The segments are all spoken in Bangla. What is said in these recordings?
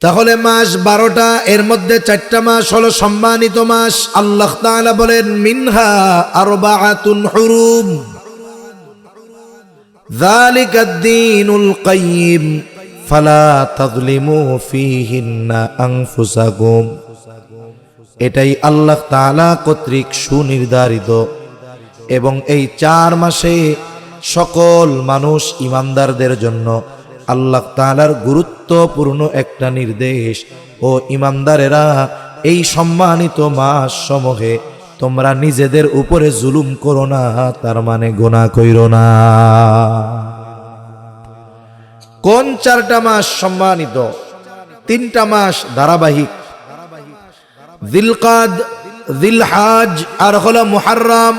তাহলে মাস 12টা, এর মধ্যে 4টা মাস হলো সম্মানিত মাস। আল্লাহ তাআলা বলেন মিনহা আরবাআতুন হুরুম যালিকাদ দীনুল কাইয়্যিম ফালা তাযলিমু ফীহিন্না আনফুসাকুম। এটাই আল্লাহ তাআলা কর্তৃক সুনির্ধারিত এবং এই 4 মাসে সকল মানুষ ইমানদারদের জন্য আল্লাহ তাআলার গুরুত্বপূর্ণ একটা নির্দেশ। ও ইমানদারেরা, এই সম্মানিত মাস সমূহে তোমরা নিজেদের উপরে জুলুম করো না, তার মানে গুনাহ কইরো না। কোন 4টা মাস সম্মানিত? 3টা মাস ধারাবাহিক, জিলকাদ, জিলহাজ আর হলো মুহররম।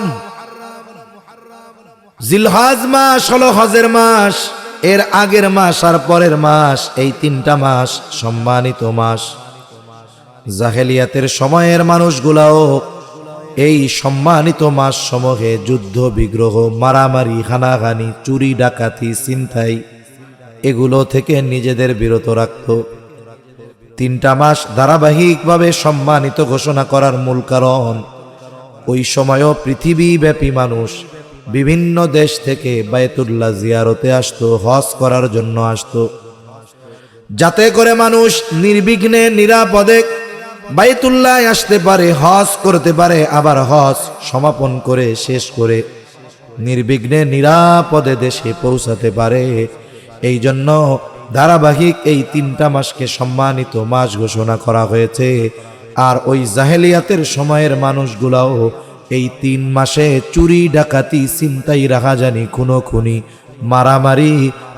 জিলহাজ মাস হলো হজের মাস, এর আগের মাস আর পরের মাস, এই 3টা মাস সম্মানিত মাস। জাহেলিয়াতের সময়ের মানুষগুলাও এই সম্মানিত মাস সমূহে যুদ্ধ বিগ্রহ, মারামারি, হানাহানি, চুরি ডাকাতি, ছিনতাই এগুলো থেকে নিজেদের বিরত রাখত। 3টা মাস ধারাবাহিকভাবে সম্মানিত ঘোষণা করার মূল কারণ, ওই সময়ও পৃথিবীব্যাপী মানুষ বিভিন্ন দেশ থেকে বায়তুল্লাহ জিয়ারতে আসতো, হজ করার জন্য আসতো, যাতে করে মানুষ নির্বিঘ্নে নিরাপদে বায়তুল্লাহ আসতে পারে, হজ করতে পারে, আবার হজ সমাপন করে শেষ করে নির্বিঘ্নে নিরাপদে দেশে পৌঁছাতে পারে। এই জন্য ধারাবাহিক এই 3টা মাসকে সম্মানিত মাস ঘোষণা করা হয়েছে। আর ওই জাহেলিয়াতের সময়ের মানুষগুলাও এই 3 মাসে চুরি ডাকাতি, ছিনতাই, রাহাজানি, খুনোখুনি, মারামারি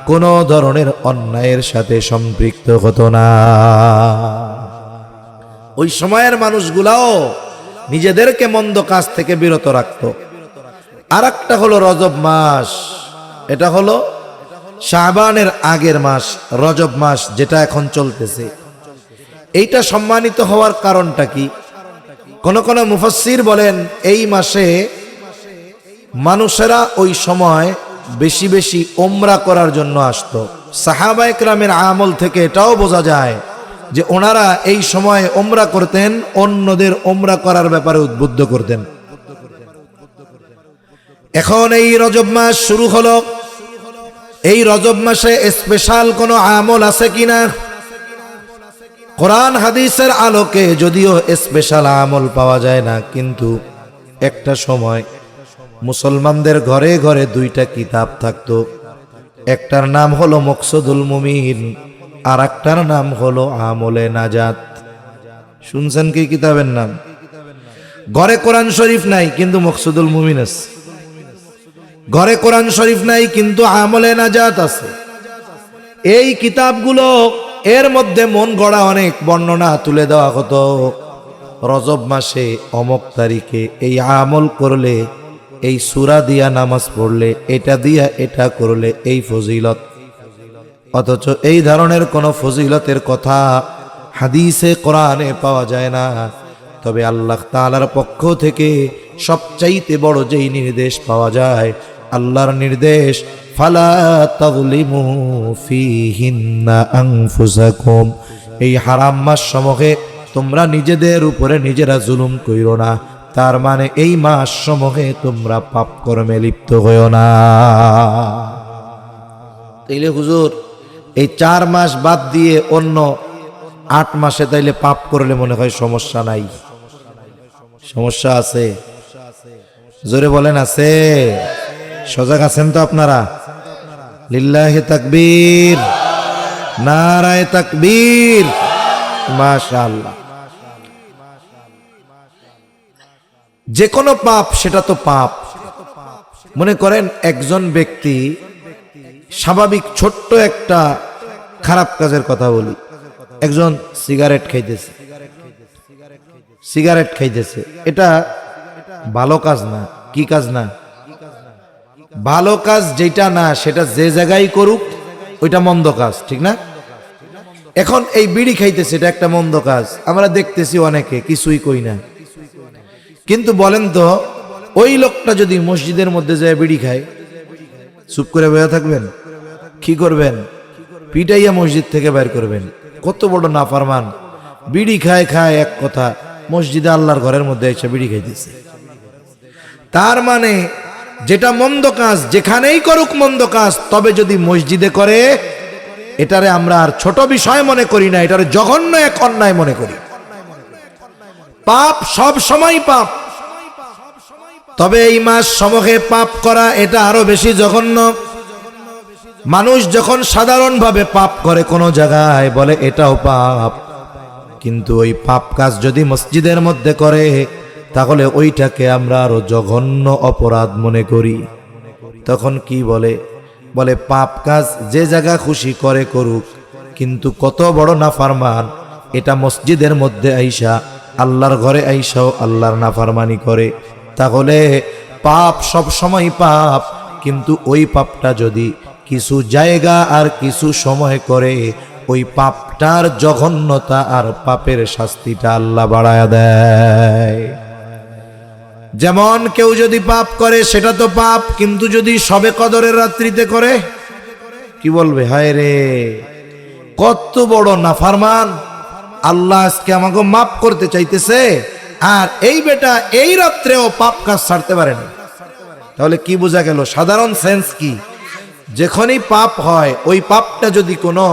কোনো ধরনের অন্যায়ের সাথে সম্পৃক্ত হতো না। ওই সময়ের মানুষগুলাও নিজেদেরকে মন্দ কাজ থেকে বিরত রাখত। আর একটা হলো রজব মাস, এটা হলো শাবানের আগের মাস, রজব মাস যেটা এখন চলতেছে। এইটা সম্মানিত হওয়ার কারণটা কি? কোন কোন মুফাসসির বলেন এই মাসে মানুষেরা ওই সময় বেশি বেশি ওমরা করার জন্য আসতো। সাহাবায়ে কেরামের আমল থেকে এটাও বোঝা যায় যে ওনারা এই সময় ওমরা করতেন, অন্যদের ওমরা করার ব্যাপারে উদ্বুদ্ধ করতেন। এখন এই রজব মাস শুরু হলো, এই রজব মাসে স্পেশাল কোনো আমল আছে কিনা? কোরআন হাদিসের আলোকে যদিও স্পেশাল আমল পাওয়া যায় না, কিন্তু একটা সময় মুসলমানদের ঘরে ঘরে 2টা কিতাব থাকতো। একটার নাম হলো মকসুদুল মুমিন, আর একটার নাম হলো আমলে নাজাত। শুনছেন কি কিতাবের নাম? ঘরে কোরআন শরীফ নাই কিন্তু মকসুদুল মুমিন আছে, ঘরে কোরআন শরীফ নাই কিন্তু আমলে নাজাত আছে। এই কিতাবগুলো এর মধ্যে মন গড়া অনেক বর্ণনা তুলে দেওয়া হতো। রজব মাসে অমুক তারিখে এই আমল করলে, এই সূরা দিয়া নামাজ পড়লে, এটা দিয়া এটা করলে এই ফজিলত। অথচ এই ধরনের কোনো ফজিলতের কথা হাদিসে কোরআনে পাওয়া যায় না। তবে আল্লাহ তাআলার পক্ষ থেকে সবচাইতে বড় যেই নির্দেশ পাওয়া যায়, আল্লাহর নির্দেশ ফালা তাযলিমু ফীহিন্না আনফুসাকুম। এই হারাম মাস সমূহে তোমরা নিজেদের উপরে নিজেরা জুলুম কইরো না, তার মানে এই মাস সমূহে তোমরা পাপ কর্মে লিপ্ত হইও না। তাইলে হুজুর এই 4 মাস বাদ দিয়ে অন্য 8 মাসে তাইলে পাপ করলে মনে হয় সমস্যা নাই? সমস্যা আছে? জোরে বলেন আছে? সজাগ আছেন তো আপনারা? লিল্লাহি তাকবীর, নারায়ে তাকবীর, মাশাআল্লাহ। যে কোনো পাপ সেটা তো পাপ। মনে করেন একজন ব্যক্তি স্বাভাবিক ছোট্ট একটা খারাপ কাজের কথা বলি, একজন সিগারেট খাইতেছে, সিগারেট খাইতেছে, এটা ভালো কাজ না। কি কাজ না? ভালো কাজ যেটা না সেটা যে জায়গায় করুক ওইটা মন্দ কাজ, ঠিক না? এখন এই বিড়ি খাইতেছে, এটা একটা মন্দ কাজ, আমরা দেখতেছি অনেকে, কিছুই কই না। কিন্তু বলেন তো, ওই লোকটা যদি মসজিদের মধ্যে যায় বিড়ি খায়, চুপ করে বসে থাকবেন? কি করবেন? পিটাইয়া মসজিদ থেকে বের করবেন। কত বড় নাফরমান, বিড়ি খায় খায় এক কথা, মসজিদে আল্লাহর ঘরের মধ্যে এসে বিড়ি খাইতেছে। তার মানে যেটা মন্দ কাজ যেখানেই করুক মন্দ কাজ, তবে যদি মসজিদে করে এটারে আমরা আর ছোট বিষয় মনে করি না, এটারে জঘন্য এক অন্যায় মনে করি। পাপ সব সময় পাপ, তবে এই মাস সমূহে পাপ করা এটা আরো বেশি জঘন্য। মানুষ যখন সাধারণভাবে পাপ করে কোনো জায়গায় বলে এটাও পাপ, কিন্তু ওই পাপ কাজ যদি মসজিদের মধ্যে করে তাহলে ওইটাকে আমরা আরো জঘন্য অপরাধ মনে করি। তখন কি বলে? বলে পাপ কাজ যে জায়গা খুশি করে করুক, কিন্তু কত বড় নাফরমান এটা মসজিদের মধ্যে আইসা আল্লাহর ঘরে আইসাও আল্লাহর নাফরমানি করে। তাহলে পাপ সব সময় পাপ, কিন্তু ওই পাপটা যদি কিছু জায়গা আর কিছু সময় করে, ওই পাপটার জঘন্যতা আর পাপের শাস্তিটা আল্লাহ বাড়ায়া দেয়। যেমন কেউ যদি পাপ করে সেটা তো পাপ, কিন্তু যদি শবে কদরের রাত্রিতে করে কি বলবে? হায় রে, কত বড় নাফরমান, আল্লাহ আজকে আমাকে মাফ করতে চাইতেছে, আর এই বেটা এই রাত্রেও পাপ কাজ ছাড়তে পারে না। তাহলে কি বোঝা গেল? সাধারণ সেন্স কি? যখনই পাপ হয়, ওই পাপটা যদি কোনো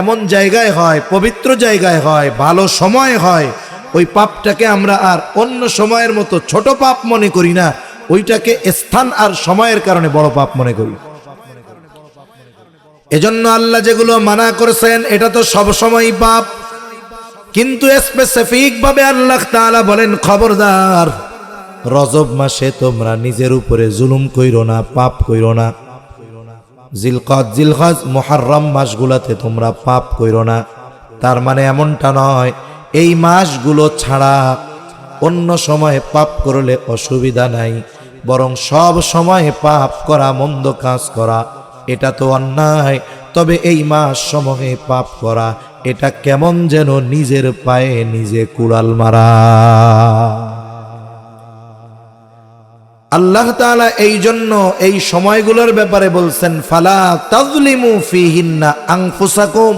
এমন জায়গায় হয়, পবিত্র জায়গায় হয়, ভালো সময় হয়, ওই পাপটাকে আমরা আর অন্য সময়ের মতো ছোট পাপ মনে করি না, ওইটাকে স্থান আর সময়ের কারণে বড় পাপ মনে করি। এজন্য আল্লাহ যেগুলো মানা করেছেন এটা তো সব সময় পাপ, কিন্তু স্পেসিফিক ভাবে আল্লাহ তাআলা বলেন খবরদার, রজব মাসে তোমরা নিজের উপরে জুলুম কইরো না, পাপ কইরো না। জিলহজ মুহররম মাসগুলোতে তোমরা পাপ কইরো না। তার মানে এমনটা নয় এই মাসগুলো ছাড়া অন্য সময় পাপ করলে অসুবিধা নাই, বরং সব সময় পাপ করা, মন্দ কাজ করা এটা তো অন্যায়। তবে এই মাস সমূহে পাপ করা এটা কেমন যেন নিজের পায়ে নিজে কুড়াল মারা। আল্লাহ তাআলা এই জন্য এই সময়গুলোর ব্যাপারে বলছেন ফালা তাজলিমু ফিহিন্না আনফুসাকুম,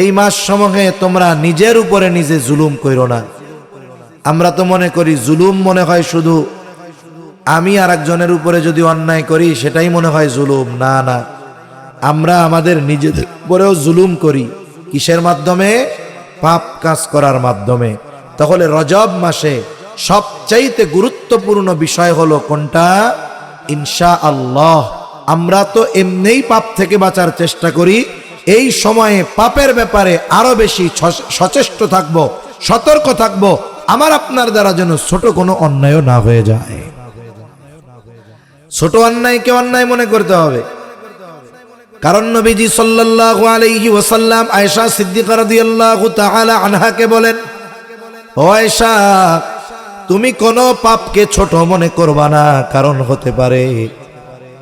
এই মাস সমূহে তোমরা নিজের উপরে নিজে জুলুম কইরো না। আমরা তো মনে করি জুলুম মনে হয় শুধু আমি আর একজনের উপরে যদি অন্যায় করি সেটাই মনে হয় জুলুম। না না, আমরা আমাদের নিজেদের উপরেও জুলুম করি। কিসের মাধ্যমে? পাপ কাজ করার মাধ্যমে। তাহলে রজব মাসে সবচাইতে গুরুত্বপূর্ণ বিষয় হলো কোনটা? ইনশাআল্লাহ আমরা তো এমনিই পাপ থেকে বাঁচার চেষ্টা করি, এই সময়ে পাপের ব্যাপারে আরো বেশি সচেষ্ট থাকব, সতর্ক থাকব, আমার আপনার দ্বারা যেন ছোট কোনো অন্যায় না হয়ে যায়। ছোট অন্যায়কে অন্যায় মনে করতে হবে। কারণ নবীজি সাল্লাল্লাহু আলাইহি ওয়াসাল্লাম আয়েশা সিদ্দিকা রাদিয়াল্লাহু তাআলা আনহাকে বলেন, ও আয়েশা, তুমি কোনো পাপকে ছোট মনে করবা না, কারণ হতে পারে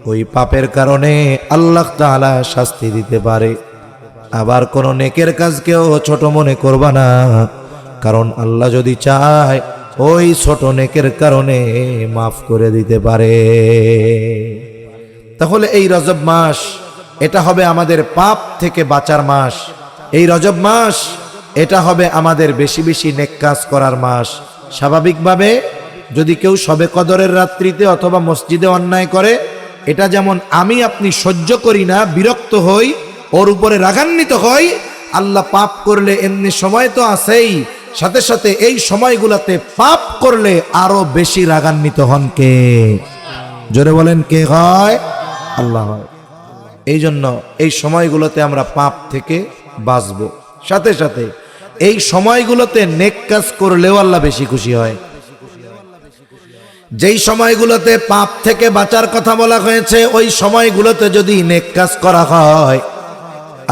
ওই পাপের কারণে আল্লাহ তাআলা শাস্তি দিতে পারে। আবার কোন নেকের কাজকেও ছোট মনে করবা না, কারণ আল্লাহ যদি চায় ওই ছোট নেকের কারণে মাফ করে দিতে পারে। তাহলে এই রজব মাস এটা হবে আমাদের পাপ থেকে বাঁচার মাস। এই রজব মাস এটা হবে আমাদের বেশি বেশি নেক কাজ করার মাস। স্বাভাবিকভাবে যদি কেউ শবে কদরের রাত্রিতে অথবা মসজিদে অন্যায় করে, এটা যেমন আমি আপনি সহ্য করি না, বিরক্ত হই, ওর উপরে রাগান্বিত হই, আল্লাহ পাপ করলে এমনি সময় তো আছেই, সাথে সাথে এই সময়গুলোতে পাপ করলে আরো বেশি রাগান্বিত হন কে? জোরে বলেন কে হয়? আল্লাহ হয়। এই জন্য এই সময়গুলোতে আমরা পাপ থেকে বাঁচবো, সাথে সাথে এই সময়গুলোতে নেক কাজ করলেও আল্লাহ বেশি খুশি হয়। যেই সময়গুলোতে পাপ থেকে বাঁচার কথা বলা হয়েছে ওই সময়গুলোতে যদি নেক কাজ করা হয়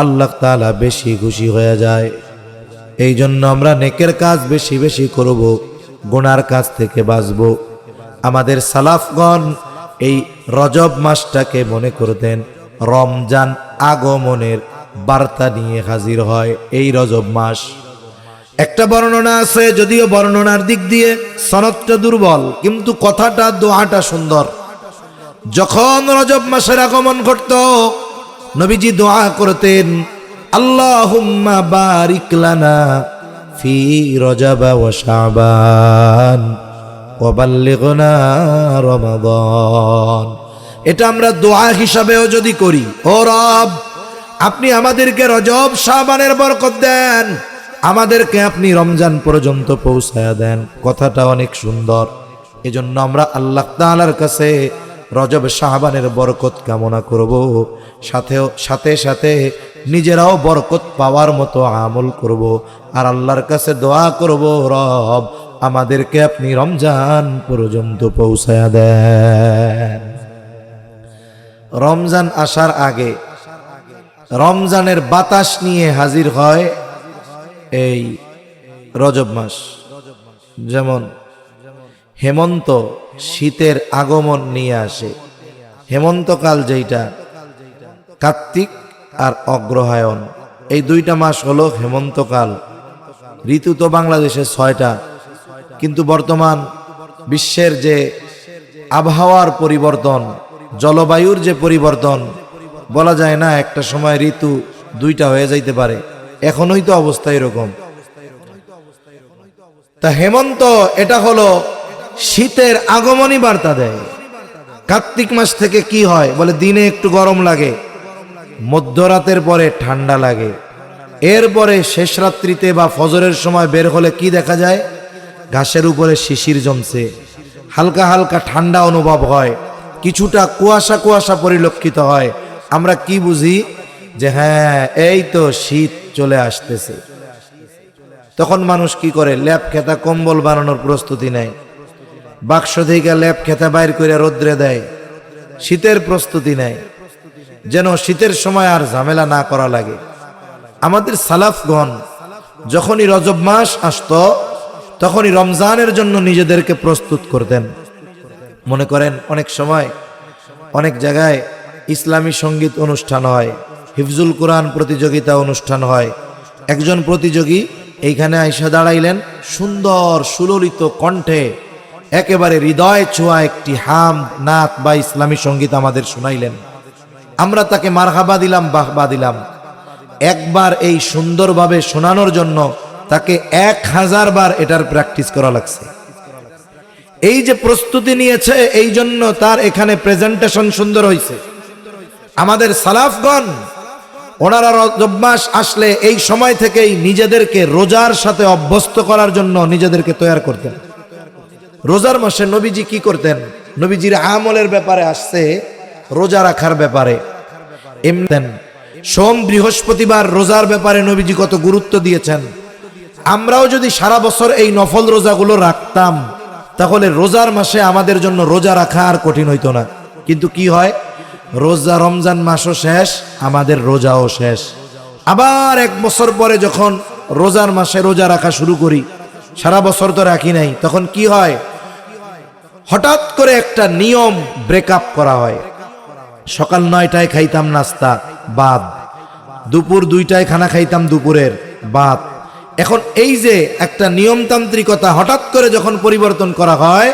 আল্লাহ তাআলা বেশি খুশি হয়ে যায়। এই জন্য আমরা নেকের কাজ বেশি বেশি করব, গুনার কাজ থেকে বাঁচব। আমাদের সালাফগণ এই রজব মাসটাকে মনে করতেন রমজান আগমনের বার্তা নিয়ে হাজির হয় এই রজব মাস। একটা বর্ণনা আছে, যদিও বর্ণনার দিক দিয়ে সনদটা দুর্বল, কিন্তু কথাটা, দোয়াটা সুন্দর। যখন রজব মাসের আগমন ঘটত নবীজি দোয়া করতেন, আল্লাহুম্মা বারিক লানা ফি রজব ওয়া শাবান ওয়া বাল্লিগনা রমাদান। এটা আমরা দোয়া হিসাবেও যদি করি, ও রব আপনি আমাদেরকে রজব শাবানের বরকত দেন, আমাদেরকে আপনি রমজান পর্যন্ত পৌঁছায়া দেন, কথাটা অনেক সুন্দর। এজন্য আমরা আল্লাহ তাআলার কাছে রজব শাবানের বরকত কামনা করব, সাথে সাথে নিজেরাও বরকত পাওয়ার মতো আমল করব, আর আল্লাহর কাছে দোয়া করব, রব আমাদেরকে আপনি রমজান পর্যন্ত পৌঁছায়া দেন। রমজান আসার আগে রমজানের বাতাস নিয়ে হাজির হয় এই রজব মাস। যেমন হেমন্ত শীতের আগমন নিয়ে আসে। হেমন্তকাল যেটা, কার্তিক আর অগ্রহায়ণ, এই দুইটা মাস হলো হেমন্তকাল। ঋতু তো বাংলাদেশে 6টা, কিন্তু বর্তমান বিশ্বের যে আবহাওয়ার পরিবর্তন, জলবায়ুর যে পরিবর্তন, বলা যায় না একটা সময় ঋতু 2টা হয়ে যাইতে পারে। এখনই তো অবস্থা এরকম। তা হেমন্ত এটা হলো শীতের আগমনী বার্তা দেয়। কার্তিক মাস থেকে কি হয় বলে, দিনে একটু গরম লাগে, মধ্যরাতের পরে ঠান্ডা লাগে, এরপরে শেষ রাত্রিতে বা ফজরের সময় বের হলে কি দেখা যায়, ঘাসের উপরে শিশির জমছে, হালকা হালকা ঠান্ডা অনুভব হয়, কিছুটা কুয়াশা কুয়াশা পরিলক্ষিত হয়। আমরা কি বুঝি যে হ্যাঁ এই তো শীত চলে আসতেছে। তখন মানুষ কি করে, ল্যাপ খেতা কম্বল বানানোর প্রস্তুতি নেয়, বাক্স থেকে ল্যাপ খেতা বাইর করে রোদ্রে দেয়, শীতের প্রস্তুতি নেয়, যেন শীতের সময় আর ঝামেলা না করা লাগে। আমাদের সালাফগণ যখনই রজব মাস আসতো তখনই রমজানের জন্য নিজেদেরকে প্রস্তুত করতেন। মনে করেন অনেক সময় অনেক জায়গায় ইসলামী সঙ্গীত অনুষ্ঠান হয়, হিফজুল কোরআন প্রতিযোগিতা অনুষ্ঠান হয়। একজন প্রতিযোগী এইখানে আইসা দাঁড়াইলেন, সুন্দর সুললিত কণ্ঠে একেবারে হৃদয় ছোঁয়া একটি হামদ, নাত বা ইসলামী সঙ্গীত আমাদের শোনাইলেন। আমরা তাকে মারহাবা দিলাম, বাহবা দিলাম। একবার এই সুন্দরভাবে শোনানোর জন্য তাকে 1000 বার এটার প্র্যাকটিস করা লাগছে। এই যে প্রস্তুতি নিয়েছে, এই জন্য তার এখানে প্রেজেন্টেশন সুন্দর হয়েছে। আমাদের সালাফগণ ওনারা রজব মাস আসলে এই সময় থেকেই নিজেদেরকে রোজার সাথে অভ্যস্ত করার জন্য নিজেদেরকে তৈরি করতেন। রোজার মাসে নবীজি কি করতেন, নবীজির আমলের ব্যাপারে আসছে রোজা রাখার ব্যাপারে। এমনি সোম বৃহস্পতিবার রোজার ব্যাপারে নবীজি কত গুরুত্ব দিয়েছেন। আমরাও যদি সারা বছর এই নফল রোজাগুলো রাখতাম তাহলে রোজার মাসে আমাদের জন্য রোজা রাখা আর কঠিন হইতো না। কিন্তু কি হয়, রোজা রমজান মাসও শেষ, আমাদের রোজাও শেষ। আবার 1 বছর পরে যখন রোজার মাসে রোজা রাখা শুরু করি, সারা বছর তো রাখি নাই, তখন কি হয়, হঠাৎ করে একটা নিয়ম ব্রেকআপ করা হয়। সকাল 9টায় খাইতাম নাস্তা, বাদ। দুপুর 2টায় খানা খাইতাম, দুপুরের বাদ। এখন এই যে একটা নিয়মতান্ত্রিকতা হঠাৎ করে যখন পরিবর্তন করা হয়,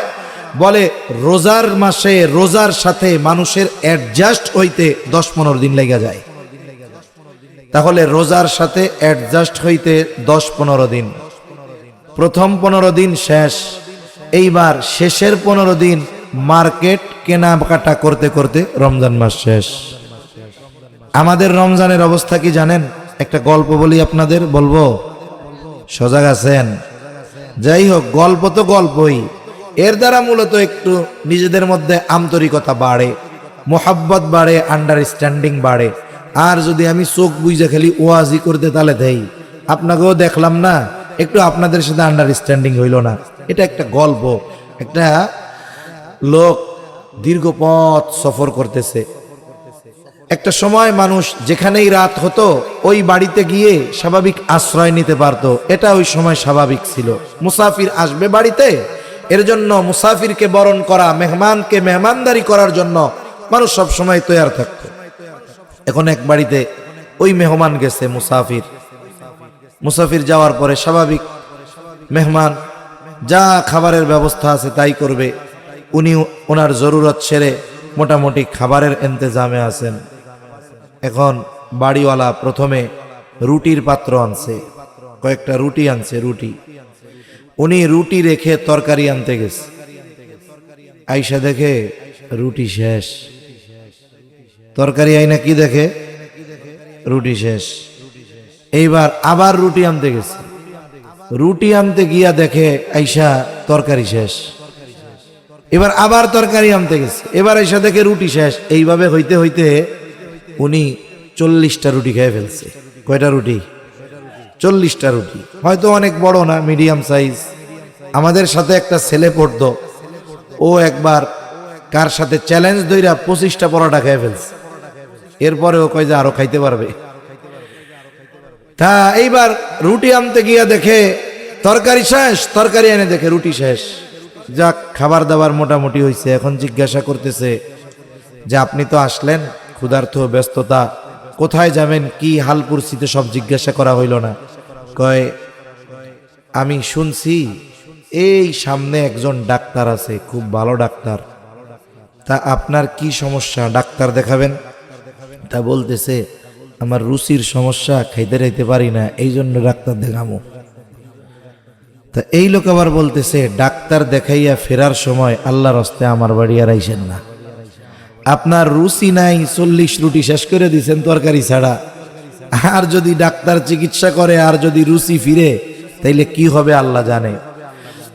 বলে রোজার মাসে রোজার সাথে মানুষের অ্যাডজাস্ট হইতে 10-15 দিন লেগে যায়। তাহলে রোজার সাথে অ্যাডজাস্ট হইতে 10-15 দিন, প্রথম 15 দিন শেষ। এইবার শেষের 15 দিন মার্কেট কেনাকাটা করতে করতে রমজান মাস শেষ। আমাদের রমজানের অবস্থা কি জানেন? একটা গল্প বলি আপনাদের, বলবো? সজাগ আছেন? যাই হোক, গল্প তো গল্পই, এর দ্বারা মূলত একটু নিজেদের মধ্যে আন্তরিকতা বাড়ে, মোহাব্বত বাড়ে, আন্ডারস্ট্যান্ডিং বাড়ে। আর যদি আমি চোখ বুঝে খালি ওয়াজি করতে তাহলে দেই, আপনাকেও দেখলাম না, একটু আপনাদের সাথে আন্ডারস্ট্যান্ডিং হইল না। এটা একটা গল্প। একটা লোক দীর্ঘ পথ সফর করতেছে। একটা সময় মানুষ যেখানেই রাত হতো ওই বাড়িতে গিয়ে স্বাভাবিক আশ্রয় নিতে পারতো, এটা ওই সময় স্বাভাবিক ছিল। মুসাফির আসবে বাড়িতে, এর জন্য মুসাফিরকে বরণ করা, মেহমানকে মেহমানদারি করার জন্য মানুষ সব সময় তৈয়ার থাকতো। এখন এক বাড়িতে ওই মেহমান গেছে, মুসাফির যাওয়ার পরে স্বাভাবিক মেহমান যা খাবারের ব্যবস্থা আছে তাই করবে। উনি ওনার জরুরত সেরে মোটামুটি খাবারের ইন্তজামে আছেন। এখন বাড়িওয়ালা প্রথমে রুটির পাত্র আনছে, কয়েকটা রুটি আনছে, রুটি। উনি রুটি রেখে তরকারি আনতে গেছে, আইসা দেখে রুটি শেষ। তরকারি আইনা কি দেখে? রুটি শেষ। এইবার আবার রুটি আনতে গেছে, রুটি আনতে গিয়া দেখে আইসা তরকারি শেষ। এবার আবার তরকারি আনতে গেছে, এবার আইসা দেখে রুটি শেষ। এইভাবে হইতে হইতে উনি 40টা রুটি খেয়ে ফেলছে। কয়টা রুটি? 40টা রুটি। হয়তো অনেক বড় না, মিডিয়াম সাইজ। আমাদের সাথে একটা ছেলে পড়তো, ও একবার কার সাথে চ্যালেঞ্জ দইরা 25টা পরোটা খেয়ে ফেলছে। এরপরেও কয় যে আরো খাইতে পারবে। তা এইবার রুটি আনতে গিয়া দেখে তরকারি শেষ, তরকারি এনে দেখে রুটি শেষ। যাক, খাবার দাবার মোটামুটি হয়েছে। এখন জিজ্ঞাসা করতেছে যে আপনি তো আসলেন, ক্ষুধার্ত, ব্যস্ততা, কোথায় যাবেন, কি হাল পরিস্থিতি সব জিজ্ঞাসা করা হইল না। কয় আমি শুনছি এই সামনে একজন ডাক্তার আছে, খুব ভালো ডাক্তার, তা আপনার কি সমস্যা, ডাক্তার দেখাবেন? তা বলতেছে আমার রুচির সমস্যা, খাইতে রাইতে পারি না, এই জন্য ডাক্তার দেখামো। তা এই লোক আবার বলতেছে ডাক্তার দেখাইয়া ফেরার সময় আল্লাহর হস্তে আমার বাড়ি আর আইসেন না। আপনার রুচি নাই, 40 রুটি শেষ করে দিছেন তরকারি ছাড়া। আর যদি ডাক্তার চিকিৎসা করে আর যদি রুচি ফিরে, তাইলে কি হবে আল্লাহ জানে।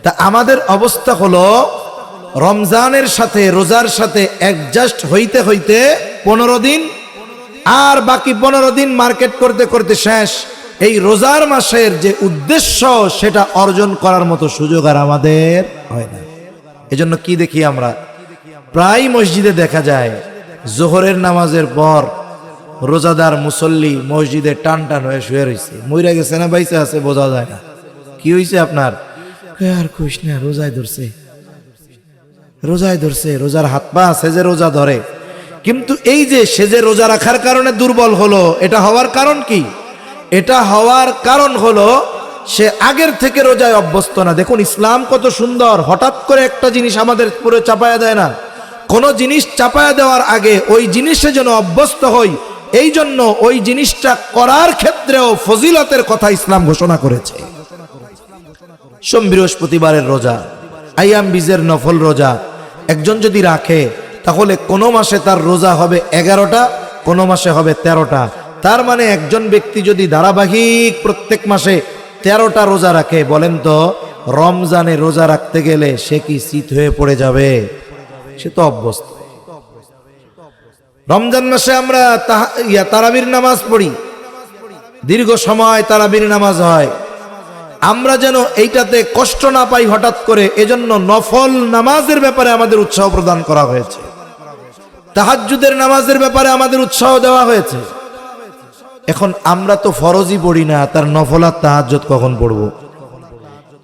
তা আমাদের অবস্থা হলো রমজানের সাথে, রোজার সাথে অ্যাডজাস্ট হইতে হইতে 15 দিন, আর বাকি 15 দিন মার্কেট করতে করতে শেষ। এই রোজার মাসের যে উদ্দেশ্য সেটা অর্জন করার মতো সুযোগ আর আমাদের হয় না। এজন্য কি দেখি আমরা, প্রায় মসজিদে দেখা যায় জোহরের নামাজের পর রোজাদার মুসল্লি মসজিদে টান টান হয়ে শুয়ে রয়েছে। মইরা গেছে না বাইসে আছে বোঝা যায় না। কি হয়েছে আপনার? আর কইস না, রোজায় ধরছে, রোজায় ধরছে, রোজার হাত পা আছে যে রোজা ধরে। কিন্তু এই যে সে যে রোজা রাখার কারণে দুর্বল হলো, এটা হওয়ার কারণ কি? এটা হওয়ার কারণ হলো সে আগের থেকে রোজায় অভ্যস্ত না। দেখুন ইসলাম কত সুন্দর, হঠাৎ করে একটা জিনিস আমাদের পুরো চাপায়া দেয় না। কোন জিনিস চাপায়া দেওয়ার আগে ওই জিনিসে যেন অভ্যস্ত হই, এই জন্য ওই জিনিসটা করার ক্ষেত্রেও ফজিলতের কথা ইসলাম ঘোষণা করেছে। সোম বৃহস্পতিবারের রোজা, আইয়াম বীজের নফল রোজা একজন যদি রাখে, তাহলে কোনো মাসে তার রোজা হবে 11টা, কোনো মাসে হবে 13টা। তার মানে একজন ব্যক্তি যদি ধারাবাহিক প্রত্যেক মাসে 13টা রোজা রাখে, বলেন তো রমজানে রোজা রাখতে গেলে সে কি শীত হয়ে পড়ে যাবে? সে তো অভ্যস্ত। রমজান মাসে আমরা তারাবির নামাজ পড়ি, দীর্ঘ সময় তারাবির নামাজ হয়। আমরা যেন এইটাতে কষ্ট না পাই হঠাৎ করে, এজন্য নফল নামাজের ব্যাপারে আমাদের উৎসাহ প্রদান করা হয়েছে, তাহাজ্জুদের নামাজের ব্যাপারে আমাদের উৎসাহ দেওয়া হয়েছে। এখন আমরা তো ফরজই পড়ি না, তার নফল আর তাহাজ্জুদ কখন পড়ব?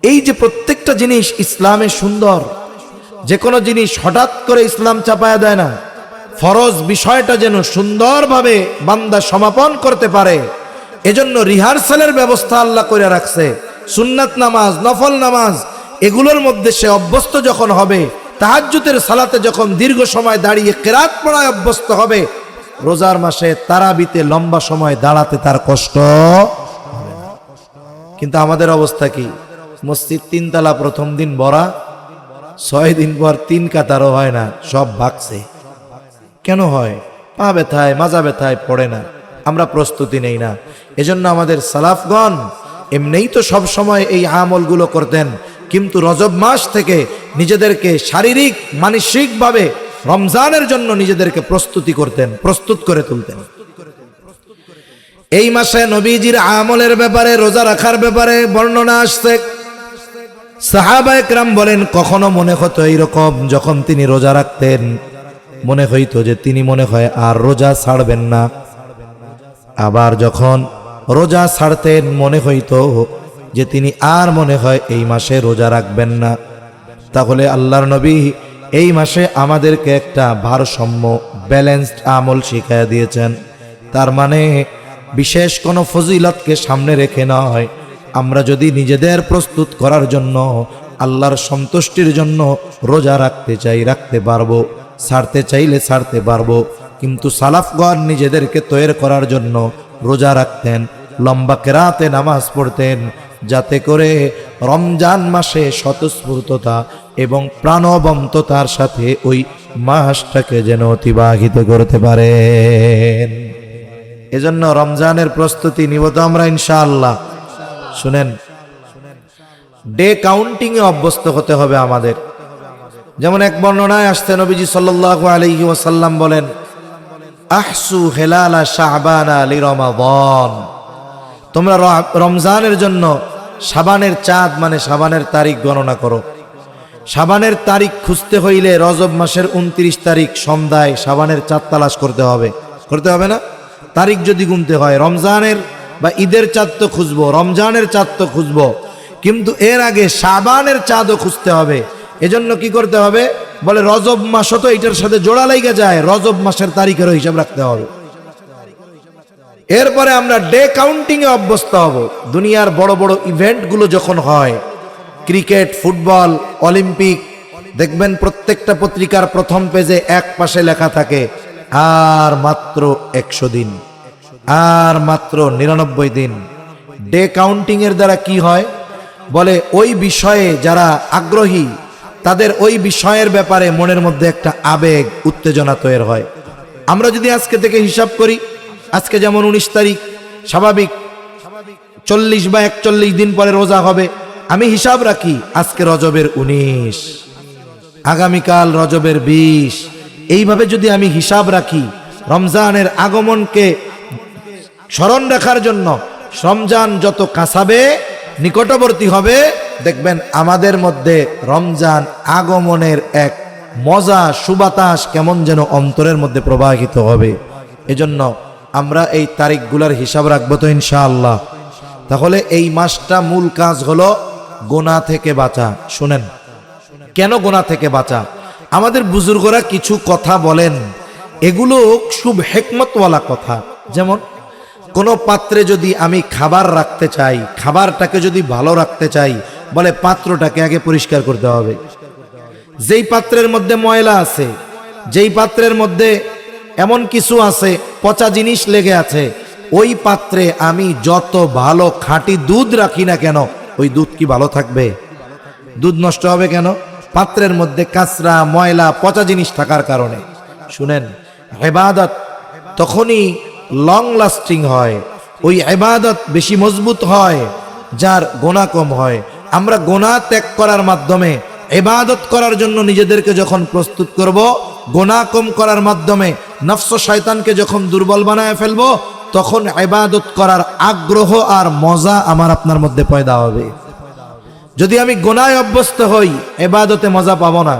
এই যে প্রত্যেকটা জিনিস ইসলামে সুন্দর, যে কোনো জিনিস হঠাৎ করে ইসলাম চাপায়া দেয় না। ফরজ বিষয়টা যেন সুন্দরভাবে বান্দা সমাপন করতে পারে, এজন্য রিহার্সালের ব্যবস্থা আল্লাহ করে রাখছে। সুন্নাত নামাজ, নফল নামাজ, এগুলোর মধ্যে সে অভ্যস্ত যখন হবে, তাহাজ্জুদের সালাতে যখন দীর্ঘ সময় দাঁড়িয়ে কিরাত পড়ায় অভ্যস্ত হবে, রোজার মাসে তারাবিতে লম্বা সময় দাঁড়াতে তার কষ্ট হবে না। কিন্তু আমাদের অবস্থা কি? মসজিদ 3 তলা প্রথম দিন ভরা, 6 দিন পর 3 কাতারও হয় না, সব ভাগছে। কেন হয়? পা ব্যথায়, মাজা ব্যথায় পড়ে না, আমরা প্রস্তুতি নেই না। এজন্য আমাদের সালাফগণ এমনিই তো সব সময় এই আমলগুলো করতেন, কিন্তু রজব মাস থেকে নিজেদেরকে শারীরিক মানসিকভাবে রমজানের জন্য নিজেদেরকে প্রস্তুত করে তুলতেন। এই মাসে নবীজির আমলের ব্যাপারে, রোজা রাখার ব্যাপারে বর্ণনা আসছে। সাহাবায়ে কেরাম বলেন কখনো মনে হতো এইরকম, যখন তিনি রোজা রাখতেন মনে হইতো যে তিনি মনে হয় আর রোজা ছাড়বেন না। আবার যখন রোজা ছাড়তেন মনে হইতো যে তিনি আর মনে হয় এই মাসে রোজা রাখবেন না। তাহলে আল্লাহর নবী এই মাসে আমাদেরকে একটা ভারসাম্য, ব্যালেন্সড আমল শিখিয়ে দিয়েছেন। তার মানে বিশেষ কোনো ফজিলতকে সামনে রেখে নয়, আমরা যদি নিজেদের প্রস্তুত করার জন্য, আল্লাহর সন্তুষ্টির জন্য রোজা রাখতে চাই, রাখতে পারবো, ছাড়তে চাইলে ছাড়তে পারবো। কিন্তু সালাফগণ নিজেদেরকে তৈরি করার জন্য রোজা রাখতেন, লম্বা কেরাতে নামাজ পড়তেন, যাতে করে রমজান মাসে স্বতঃস্ফূর্ততা এবং প্রাণবন্ততার সাথে ওই মাসটাকে যেন অতিবাহিত করতে পারেন। এজন্য রমজানের প্রস্তুতি নিব তো আমরা ইনশাআল্লাহ। শুনেন, ডে কাউন্টিং এ অভ্যস্ত হতে হবে আমাদের। যেমন এক বর্ণনায় আসছে, নবীজি সাল্লাল্লাহু আলাইহি ওয়াসাল্লাম বলেন, আহসু হেলালা শাবানা লিরমাদান, তোমরা রমজানের জন্য শাবানের চাঁদ মানে শাবানের তারিখ গণনা করো। শাবানের তারিখ খুঁজতে হইলে রজব মাসের 29 তারিখ সন্ধ্যায় শাবানের চাঁদ তালাশ করতে হবে না? তারিখ যদি গুনতে হয়, রমজানের বা ঈদের চাঁদ তো খুঁজবো, রমজানের চাঁদ তো খুঁজবো, কিন্তু এর আগে শাবানের চাঁদও খুঁজতে হবে। এজন্য কি করতে হবে? বলে রজব মাসও তো এটার সাথে জোড়া লেগে যায়, রজব মাসের তারিখেরও হিসাব রাখতে হবে। এরপরে আমরা ডে কাউন্টিং এ অভ্যস্ত হব। দুনিয়ার বড় বড় ইভেন্টগুলো যখন হয়, ক্রিকেট, ফুটবল, অলিম্পিক, দেখবেন প্রত্যেকটা পত্রিকার প্রথম পেজে এক পাশে লেখা থাকে আর মাত্র 100 দিন, আর মাত্র 99 দিন। ডে কাউন্টিং এর দ্বারা কি হয়? বলে ওই বিষয়ে যারা আগ্রহী তাদের ওই বিষয়ের ব্যাপারে মনের মধ্যে একটা আবেগ, উত্তেজনা তৈরি হয়। আমরা যদি আজকে থেকে হিসাব করি, আজকে যেমন 19 তারিখ, স্বাভাবিক 40 বা 41 দিন পরে রোজা হবে, আমি হিসাব রাখি আজকে রজবের 19, আগামীকাল রজবের 20। এইভাবে যদি আমি হিসাব রাখি, রমজানের আগমনকে স্মরণ রাখার জন্য রমজান যত কাছাবে, নিকটবর্তী হবে, দেখবেন আমাদের মধ্যে রমজান আগমনের এক মজা, সুবাতাস কেমন যেন অন্তরের মধ্যে প্রবাহিত হবে। এজন্য আমরা এই তারিখগুলোর হিসাব রাখবো তো ইনশাআল্লাহ। তাহলে এই মাসটা মূল কাজ হলো গোনা থেকে বাঁচা। শুনেন, কেন গোনা থেকে বাঁচা? আমাদের বুজুর্গরা কিছু কথা বলেন, এগুলো খুব হিকমতওয়ালা কথা। যেমন কোনো পাত্রে যদি আমি খাবার রাখতে চাই, খাবারটাকে যদি ভালো রাখতে চাই, বলে পাত্রটাকে আগে পরিষ্কার করতে হবে। যেই পাত্রের মধ্যে ময়লা আছে, যেই পাত্রের মধ্যে এমন কিছু আছে, পচা জিনিস লেগে আছে, ওই পাত্রে আমি যত ভালো খাঁটি দুধ রাখি না কেন, ওই দুধ কি ভালো থাকবে? দুধ নষ্ট হবে কেন? পাত্রের মধ্যে কাঁচরা, ময়লা, পচা জিনিস থাকার কারণে। শুনেন, ইবাদত তখনই লং লাস্টিং হয়, ওই ইবাদত বেশি মজবুত হয় যার গোনা কম হয়। আমরা গোনা ত্যাগ করার মাধ্যমে ইবাদত করার জন্য নিজেদেরকে যখন প্রস্তুত করব, গোনা কম করার মাধ্যমে নফস ও শয়তানকে যখন দুর্বল বানায় ফেলবো, তখন ইবাদত করার আগ্রহ আর মজা আমার আপনার মধ্যে পয়দা হবে। যদি আমি গোনায় অভ্যস্ত হই, ইবাদতে মজা পাবো না।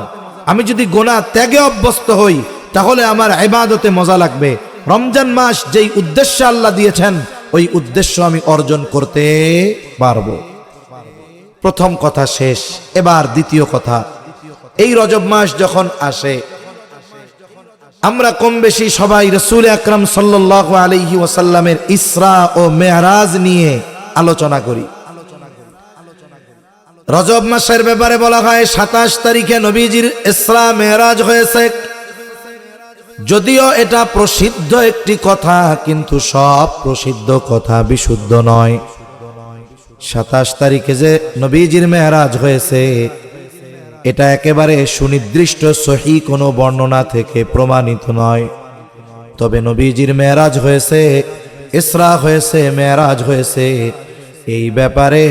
আমি যদি গোনা ত্যাগে অভ্যস্ত হই, তাহলে আমার ইবাদতে মজা লাগবে। রমজান মাস যেই উদ্দেশ্য আল্লাহ দিয়েছেন, ওই উদ্দেশ্য আমি অর্জন করতে পারবো। প্রথম কথা শেষ, এবার দ্বিতীয় কথা। এই রজব মাস যখন আসে, আমরা কম বেশি সবাই রাসূল আকরাম সাল্লাল্লাহু আলাইহি ওয়াসাল্লামের ইসরা ও মেরাজ নিয়ে আলোচনা করি। রজব মাসের ব্যাপারে বলা হয় 27 তারিখে নবীজির ইসরা মেরাজ হয়েছে। যদিও এটা প্রসিদ্ধ একটি কথা, কিন্তু সব প্রসিদ্ধ কথা বিশুদ্ধ নয়। 27 তারিখে যে নবীজির মেরাজ হয়েছে, এটা একেবারে সুনির্দিষ্ট সহিহ কোনো বর্ণনা থেকে প্রমাণিত নয়। তবে নবীজির মেরাজ হয়েছে, ইসরা হয়েছে, মেরাজ হয়েছে, এই ব্যাপারে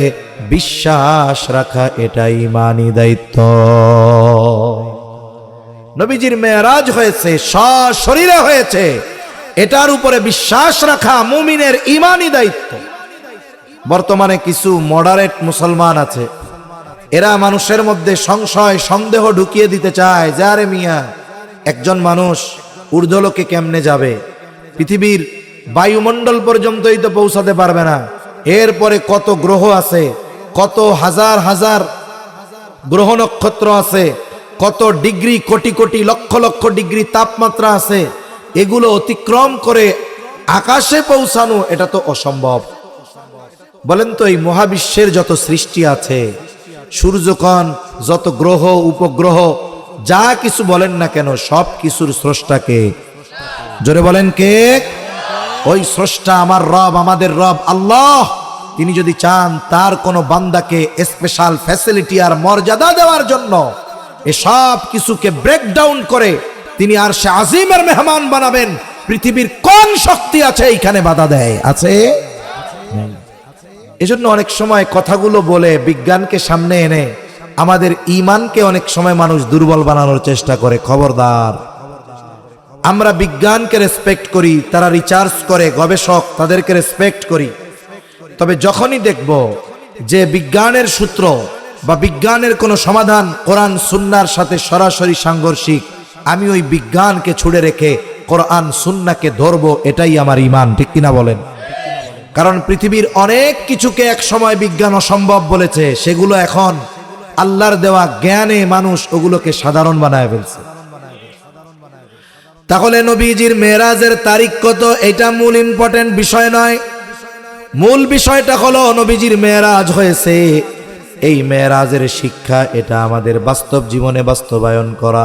বিশ্বাস রাখা এটা ঈমানি দায়িত্ব। নবীজির মেরাজ হয়েছে, সশরীরে হয়েছে, এটার উপরে বিশ্বাস রাখা মুমিনের ঈমানি দায়িত্ব। বর্তমানে কিছু মডারেট মুসলমান আছে, এরা মানুষের মধ্যে সংশয়, সন্দেহ ঢুকিয়ে দিতে চায় যে আরে মিয়া, একজন মানুষ ঊর্ধ্বলোকে কেমনে যাবে? পৃথিবীর বায়ুমণ্ডল পর্যন্তই তো পৌঁছাতে পারবে না, এরপরে কত গ্রহ আছে, কত হাজার হাজার গ্রহ নক্ষত্র আছে, কত ডিগ্রি, কোটি কোটি, লক্ষ লক্ষ ডিগ্রি তাপমাত্রা আছে, এগুলো অতিক্রম করে আকাশে পৌঁছানো এটা তো অসম্ভব। বলেন তো, এই মহাবিশ্বের যত সৃষ্টি আছে, সূর্যকণ, যত গ্রহ উপগ্রহ, যা কিছু বলেন না কেন, সব কিছুর স্রষ্টাকে, জোরে বলেন কে? ওই স্রষ্টা আমার রব, আমাদের রব আল্লাহ, তিনি যদি চান তার কোনো বান্দাকে স্পেশাল ফ্যাসিলিটি আর মর্যাদা দেওয়ার জন্য এসব কিছুকে ব্রেকডাউন করে তিনি আরশে আজিমের মেহমান বানাবেন। পৃথিবীর কোন শক্তি আছে এইখানে বাধা দেয়? আছে? এজন্য অনেক সময় কথাগুলো বলে বিজ্ঞানকে সামনে এনে আমাদের ঈমানকে অনেক সময় মানুষ দুর্বল বানানোর চেষ্টা করে। খবরদার, আমরা বিজ্ঞানকে রেসপেক্ট করি, তারা রিসার্চ করে, গবেষক, তাদেরকে রেসপেক্ট করি। তবে যখনই দেখব যে বিজ্ঞানের সূত্র বা বিজ্ঞানের কোনো সমাধান কোরআন সুন্নাহর সাথে সরাসরি সাংঘর্ষিক, আমি ওই বিজ্ঞানকে ছুড়ে রেখে কোরআন সুন্নাহকে ধরবো, এটাই আমার ঈমান। ঠিক কিনা বলেন? কারণ পৃথিবীর অনেক কিছুকে এক সময় বিজ্ঞান অসম্ভব বলেছে, সেগুলো এখন আল্লাহর দেওয়া জ্ঞানে মানুষ ওগুলোকে সাধারণ বানায় ফেলছে। তাহলে নবীজির মেরাজের তারিখ কত, এটা মূল ইম্পর্টেন্ট বিষয় নয়। মূল বিষয়টা হলো নবীজির মেরাজ হয়েছে, এই মেরাজের শিক্ষা এটা আমাদের বাস্তব জীবনে বাস্তবায়ন করা।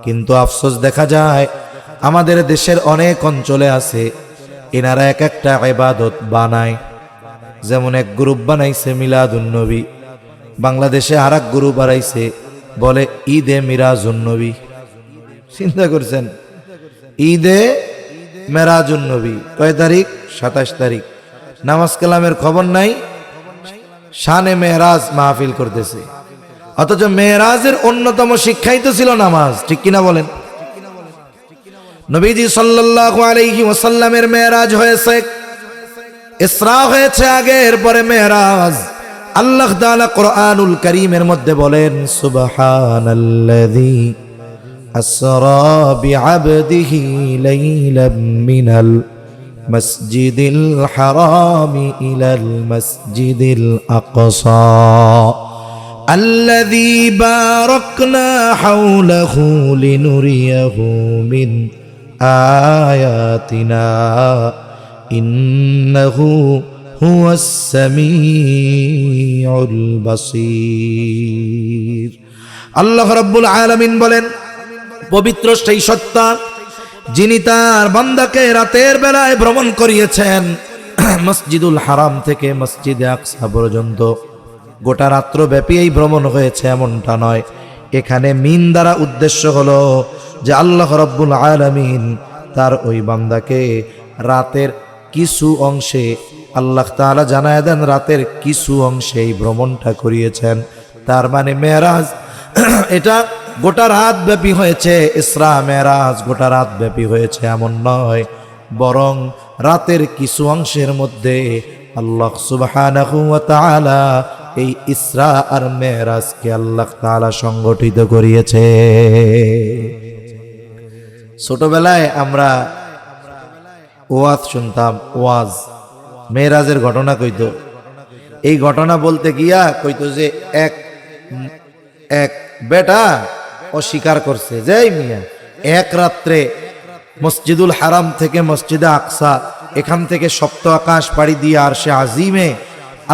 কিন্তু আফসোস দেখা যায় আমাদের দেশের অনেক অঞ্চলে আছে, এনারা এক একটা ইবাদত বানায়। যেমন এক গ্রুপ বানাইছে মিলাদুন নবী, বাংলাদেশে আর এক গ্রুপ বানাইছে বলে ঈদে মিরাজুন নবী। চিন্তা করছেন? ঈদে মেরাজুন নবী কয় তারিখ? 27 তারিখ। নামাজ কালামের খবর নাই, শানে মেরাজ মাহফিল করতেছে। অথচ মেরাজের অন্যতম শিক্ষাই তো ছিল নামাজ। ঠিক কিনা বলেন? নবীজি সাল্লাল্লাহু আলাইহি ওয়াসাল্লামের মেরাজ হয়েছে, ইসরা হয়েছে আগে, এরপরে মেরাজ। আল্লাহ তাআলা কোরআনুল কারীমের মধ্যে বলেন, সুবহানাল্লাযী আসরা বিআবদিহি লাইলাম মিনাল মাসজিদিল হারামি ইলাল মাসজিদিল আকসা আল্লাযী বারাকনা হাওলাহু লিনুরিয়াহু মিন আয়াতিনা ইন্নাহু হুয়াস সামিউল বাসীর। আল্লাহ রাব্বুল আলামিন বলেন, পবিত্র সেই সত্তা যিনি তার বান্দাকে রাতের বেলায় ভ্রমণ করিয়েছেন মসজিদুল হারাম থেকে মসজিদে আকসা পর্যন্ত। গোটা রাত্র ব্যাপী এই ভ্রমণ হয়েছে এমনটা নয়, এখানে মিন দ্বারা উদ্দেশ্য হলো যে আল্লাহ রাব্বুল আলামিন তার ওই বান্দাকে রাতের কিছু অংশে, আল্লাহ তাআলা জানায় দেন রাতের কিছু অংশে এই ভ্রমণটা করিয়েছেন। তার মানে মেরাজ এটা গোটা রাত ব্যাপী হয়েছে। ইসরা মেরাজ গোটা রাত ব্যাপী হয়েছে এমন নয়, বরং রাতের কিছু অংশের মধ্যে আল্লাহ সুবহানাহু ওয়া তাআলা এই ইসরা আর মেরাজকে আল্লাহ তাআলা সংগঠিত করিয়েছে। ছোটবেলায় আমরা ওয়াজ শুনতাম, ওয়াজ মেরাজের ঘটনা কইতো। এই ঘটনা বলতে গিয়া কইতো যে এক বেটা অস্বীকার করছে যে মিয়া এক রাত্রে মসজিদুল হারাম থেকে মসজিদে আকসা, এখান থেকে সপ্ত আকাশ পাড়ি দিয়ে আরশে আজিমে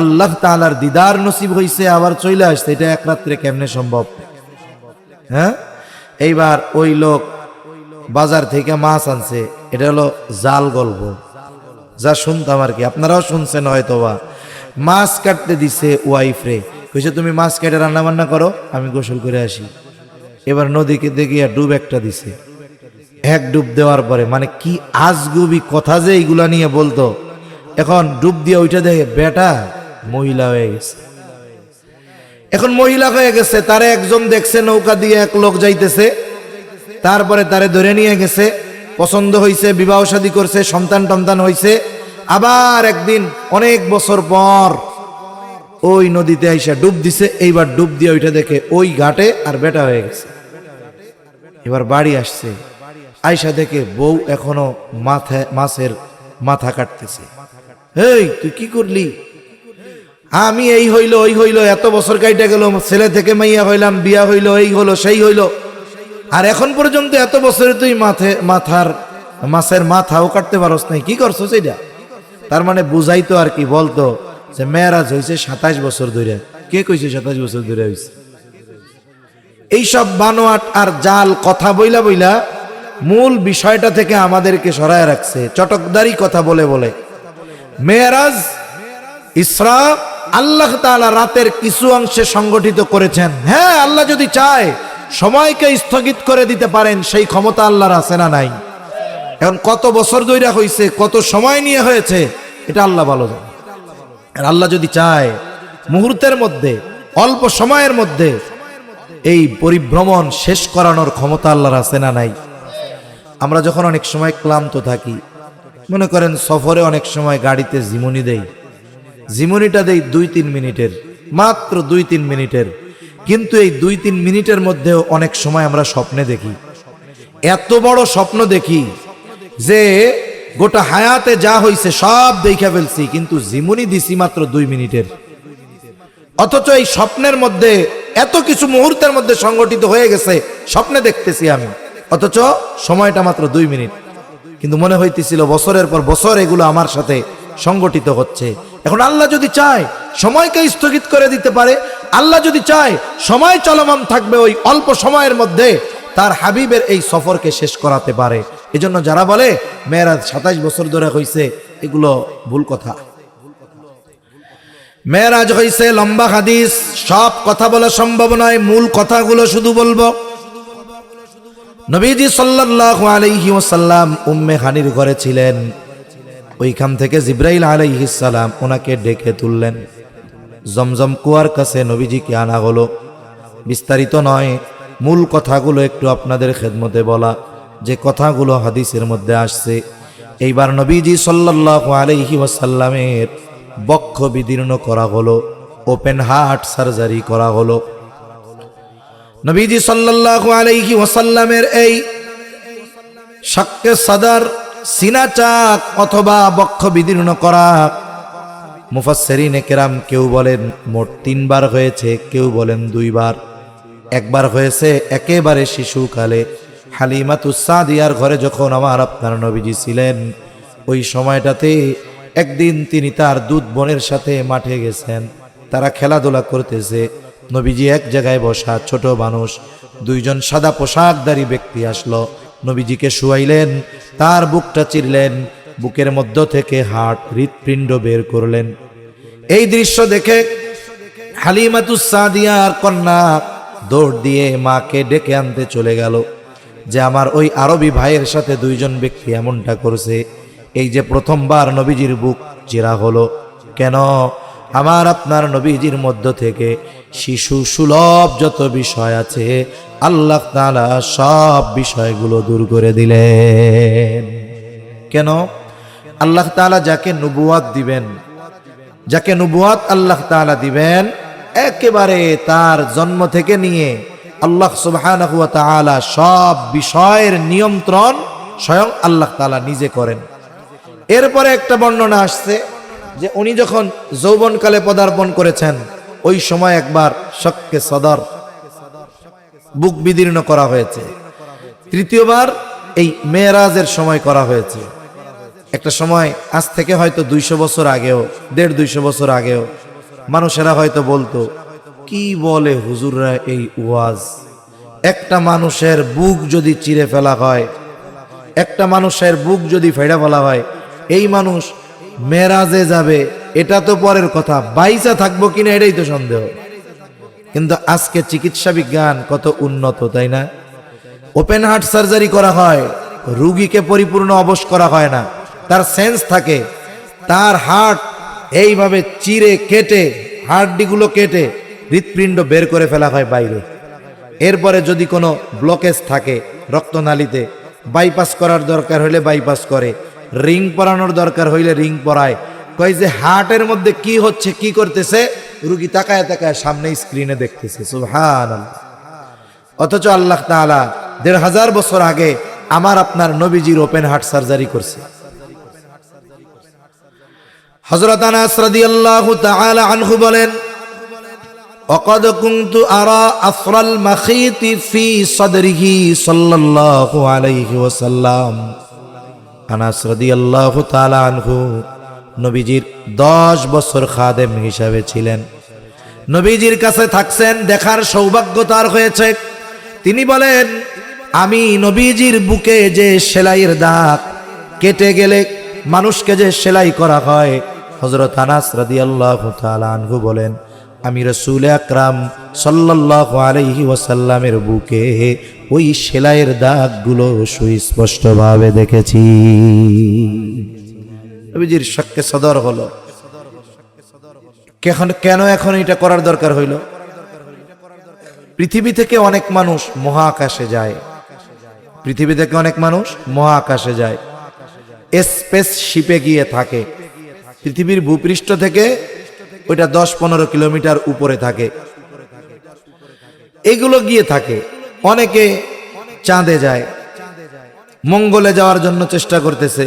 আল্লাহ তাআলার দিদার নসিব হইছে, আবার চলে আসছে। এটা এক রাত্রে কেমনে সম্ভব? হ্যাঁ, এইবার ওই লোক বাজার থেকে মাছ আনছে, এটা হলো জাল গল্প, যা শুনতাম আর কি, আপনারাও শুনছেন হয়তোবা। মাছ কাটতে দিছে ওয়াইফ রে, কইছে তুমি মাছ কেটে রান্না বান্না করো, আমি গোসল করে আসি। এবার নদীকে দেখিয়া ডুব একটা দিছে। এক ডুব দেওয়ার পরে, মানে কি আজগুবি কথা যে এইগুলা নিয়ে বলতো। এখন ডুব দিয়ে ওইটা দেখে বেটা মহিলা হয়ে গেছে। এখন মহিলা হয়ে গেছে, তারে একজন দেখছে নৌকা দিয়ে এক লোক যাইতেছে, তারপরে তারে ধরে নিয়ে গেছে, পছন্দ হইছে, বিবাহ শাদী করছে, সন্তান টন্তান হইছে। আবার একদিন অনেক বছর পর ওই নদীতে আইসা ডুব দিছে। এইবার ডুব দিয়ে ওইটা দেখে ওই ঘাটে আর বেটা হয়ে গেছে। এবার বাড়ি আসছে, আইসা দেখে বউ এখনো মাছের মাথা কাটতেছে। এই তুই কি করলি? আমি এই হইল ওই হইল, এত বছর কাইটা গেল, ছেলে থেকে মাইয়া হইলাম, বিয়া হইল, এই হলো সেই হইল, আর এখন পর্যন্ত এত বছরে তুই মাছের মাথাও কাটতে পারস নাই, কি করছো সেটা? তার মানে বুঝাইতো আর কি, বলতো যে মেরাজ হয়েছে 27 বছর ধরে। কে কইছে 27 বছর ধরে হয়েছে? এইসব বানোয়াট আর জাল কথা বইলা বইলা মূল বিষয়টা থেকে আমাদেরকে সরায় রাখছে চটকদারি কথা বলে বলে। মেরাজ, ইসরা আল্লাহ তাআলা রাতের কিছু অংশে সংগঠিত করেছেন। হ্যাঁ, আল্লাহ যদি চায় সময়কে স্থগিত করে দিতে পারেন, সেই ক্ষমতা আল্লাহর আছে না নাই? এখন কত বছর ধরে হয়েছে, কত সময় নিয়ে হয়েছে, এটা আল্লাহ ভালো জানে। আর আল্লাহ যদি চায় মুহূর্তের মধ্যে, অল্প সময়ের মধ্যে এই পরিভ্রমণ শেষ করানোর ক্ষমতা আল্লাহর আছে না নাই? আমরা যখন অনেক সময় ক্লান্ত থাকি, মনে করেন সফরে অনেক সময় গাড়িতে জিমুনি দেই, জিমুনিটা দেই 2-3 মিনিটের, মাত্র 2-3 মিনিটের, কিন্তু এই 2-3 মিনিটের মধ্যেও অনেক সময় আমরা স্বপ্নে দেখি, এত বড় স্বপ্ন দেখি যে গোটা হায়াতে যা হইছে সব দেখা ফেলছি, কিন্তু জিমুনি দিছি মাত্র 2 মিনিটের। অথচ এই স্বপ্নের মধ্যে এত কিছু মুহূর্তের মধ্যে সংগঠিত হয়ে গেছে, স্বপ্নে দেখতেছি আমি, অথচ সময়টা মাত্র 2 মিনিট, কিন্তু মনে হইতেছিল বছরের পর বছর এগুলো আমার সাথে সংগঠিত হচ্ছে। এখন আল্লাহ যদি চায় সময়কে স্থগিত করে দিতে পারে, আল্লাহ যদি চায় সময় চলমান থাকবে, ওই অল্প সময়ের মধ্যে তার হাবিবের এই সফরকে শেষ করাতে পারে। এজন্য যারা বলে মেরাজ 27 বছর ধরে হইছে, এগুলো ভুল কথা। মেরাজ হইছে লম্বা হাদিস, সব কথা বলা সম্ভব নয়, মূল কথাগুলো শুধু বলবো। নবীজি সাল্লাল্লাহু আলাইহি ওয়াসাল্লাম উম্মে হানির ঘরে ছিলেন, ওইখান থেকে জিবরাইল আলাইহিস সালাম ওনাকে ডেকে তুললেন। জমজম কুয়ার কাছে নবীজিকে আনা হলো। বিস্তারিত নয়, মূল কথাগুলো একটু আপনাদের খেদমতে বলা, যে কথাগুলো হাদিসের মধ্যে আসছে। এইবার নবীজি সাল্লাল্লাহু আলাইহি ওয়াসাল্লামের বক্ষ বিদীর্ণ করা হলো, ওপেন হার্ট সার্জারি করা হলো। নবীজি সাল্লাল্লাহু আলাইহি ওয়াসাল্লামের এই শাক্কে সাদার, সিনা চাক অথবা বক্ষ বিদীর্ণ করা, মুফাসসিরিনে কেরাম কেউ বলেন মোট 3 বার হয়েছে, কেউ বলেন 2 বার। একবার হয়েছে একেবারে শিশুকালে হালিমাতুস সাদিয়ার ঘরে যখন আমার আপনার নবীজি ছিলেন, ওই সময়টাতে একদিন তিনি তার দুধ বোনের সাথে মাঠে গেছেন, তারা খেলাধুলা করতেছে। নবীজি এক জায়গায় বসা, ছোট মানুষ, 2 জন সাদা পোশাকধারী ব্যক্তি আসলো, নবীজিকে শুয়াইলেন, তার বুকটা চিরলেন, বুকের মধ্য থেকে হার্ট, হৃৎপিণ্ড বের করলেন। এই দৃশ্য দেখে হালিমাতুস সাদিয়ার কন্যা দৌড় দিয়ে মাকে ডেকে আনতে চলে গেল, যে আমার ওই আরবি ভাইয়ের সাথে 2 জন ব্যক্তি এমনটা করছে। এই যে প্রথমবার নবীজির বুক চিরা হলো, কেন? আমার আপনার নবীজির মধ্য থেকে শিশু সুলভ যত বিষয় আছে, আল্লাহ তাআলা সব বিষয়গুলো দূর করে দিলেন। কেন? আল্লাহ তাআলা যাকে নবুয়াত দিবেন, যাকে নবুয়াত আল্লাহ তাআলা দিবেন, একেবারে তার জন্ম থেকে নিয়ে আল্লাহ সুবহানাহু ওয়া তাআলা সব বিষয়ের নিয়ন্ত্রণ স্বয়ং আল্লাহ তাআলা নিজে করেন। এরপরে একটা বর্ণনা আসছে যে উনি যখন যৌবনকালে পদার্পণ করেছেন, ওই সময় একবার শাক্কে সদর, বুক বিদীর্ণ করা হয়েছে। তৃতীয়বার এই মেরাজের সময় করা হয়েছে। একটা সময় আজ থেকে হয়তো 200 বছর আগেও, 150-200 বছর আগেও মানুষেরা হয়তো বলতো, কি বলে হুজুররা এই ওয়াজ? একটা মানুষের বুক যদি চিরে ফেলা হয়, একটা মানুষের বুক যদি ফেড়ে ফেলা হয়, এই মানুষ মেরাজে যাবে, এটা তো পরের কথা, বাইসা থাকবো কিনা এটাই তো সন্দেহ। কিন্তু আজকে চিকিৎসা বিজ্ঞান কত উন্নত, তাই না? ওপেন হার্ট সার্জারি করা হয়, রোগীকে পরিপূর্ণ অবশ করা হয় না, তার সেন্স থাকে, তার হার্ট এইভাবে চিরে কেটে, হাড্ডিগুলো কেটে হৃৎপিণ্ড বের করে ফেলা হয় বাইরে। এরপরে যদি কোনো ব্লকেজ থাকে রক্তনালীতে, বাইপাস করার দরকার হইলে বাইপাস করে, রিং পরানোর দরকার হইলে রিং পরায়। কয় যে হার্টের মধ্যে কি হচ্ছে, কি করতেছে, রোগী তাকায় তাকায় সামনে স্ক্রিনে দেখতেছে। সুবহানাল্লাহ। অথচ আল্লাহ তাআলা 1500 বছর আগে আমার আপনার নবীজির ওপেন হার্ট সার্জারি করছে। হযরত আনাস রাদিয়াল্লাহু তাআলা আনহু বলেন, ওয়াকাদ কুনতু আরা আসরাল মাখিতি ফি সাদরিহি সাল্লাল্লাহু আলাইহি ওয়াসাল্লাম। আনাস রাদিয়াল্লাহু তাআলা আনহু নবীজির 10 বছর খাদেম হিসাবে ছিলেন, নবীজির কাছে থাকছেন, দেখার সৌভাগ্য তার হয়েছে। তিনি বলেন, আমি নবীজির বুকে যে সেলাইয়ের দাগ কেটে গেলে মানুষকে যে সেলাই করা হয়, হযরত আনাস রাদিয়াল্লাহু তাআলা আনহু বলেন, আমি রাসূল আকরাম সাল্লাল্লাহু আলাইহি ওয়াসাল্লামের বুকে ওই সেলাইয়ের দাগগুলো সুস্পষ্টভাবে দেখেছি। নবীজির শক্কে সদর হলো। কেন এখন এটা করার দরকার হইল? পৃথিবী থেকে অনেক মানুষ মহাকাশে যায়, পৃথিবী থেকে অনেক মানুষ মহাকাশে যায়, স্পেস শিপে গিয়ে থাকে। পৃথিবীর ভূপৃষ্ঠ থেকে ওইটা 10-15 কিলোমিটার উপরে থাকে, এগুলো গিয়ে থাকে। অনেকে চাঁদে যায়, মঙ্গলে যাওয়ার জন্য চেষ্টা করতেছে।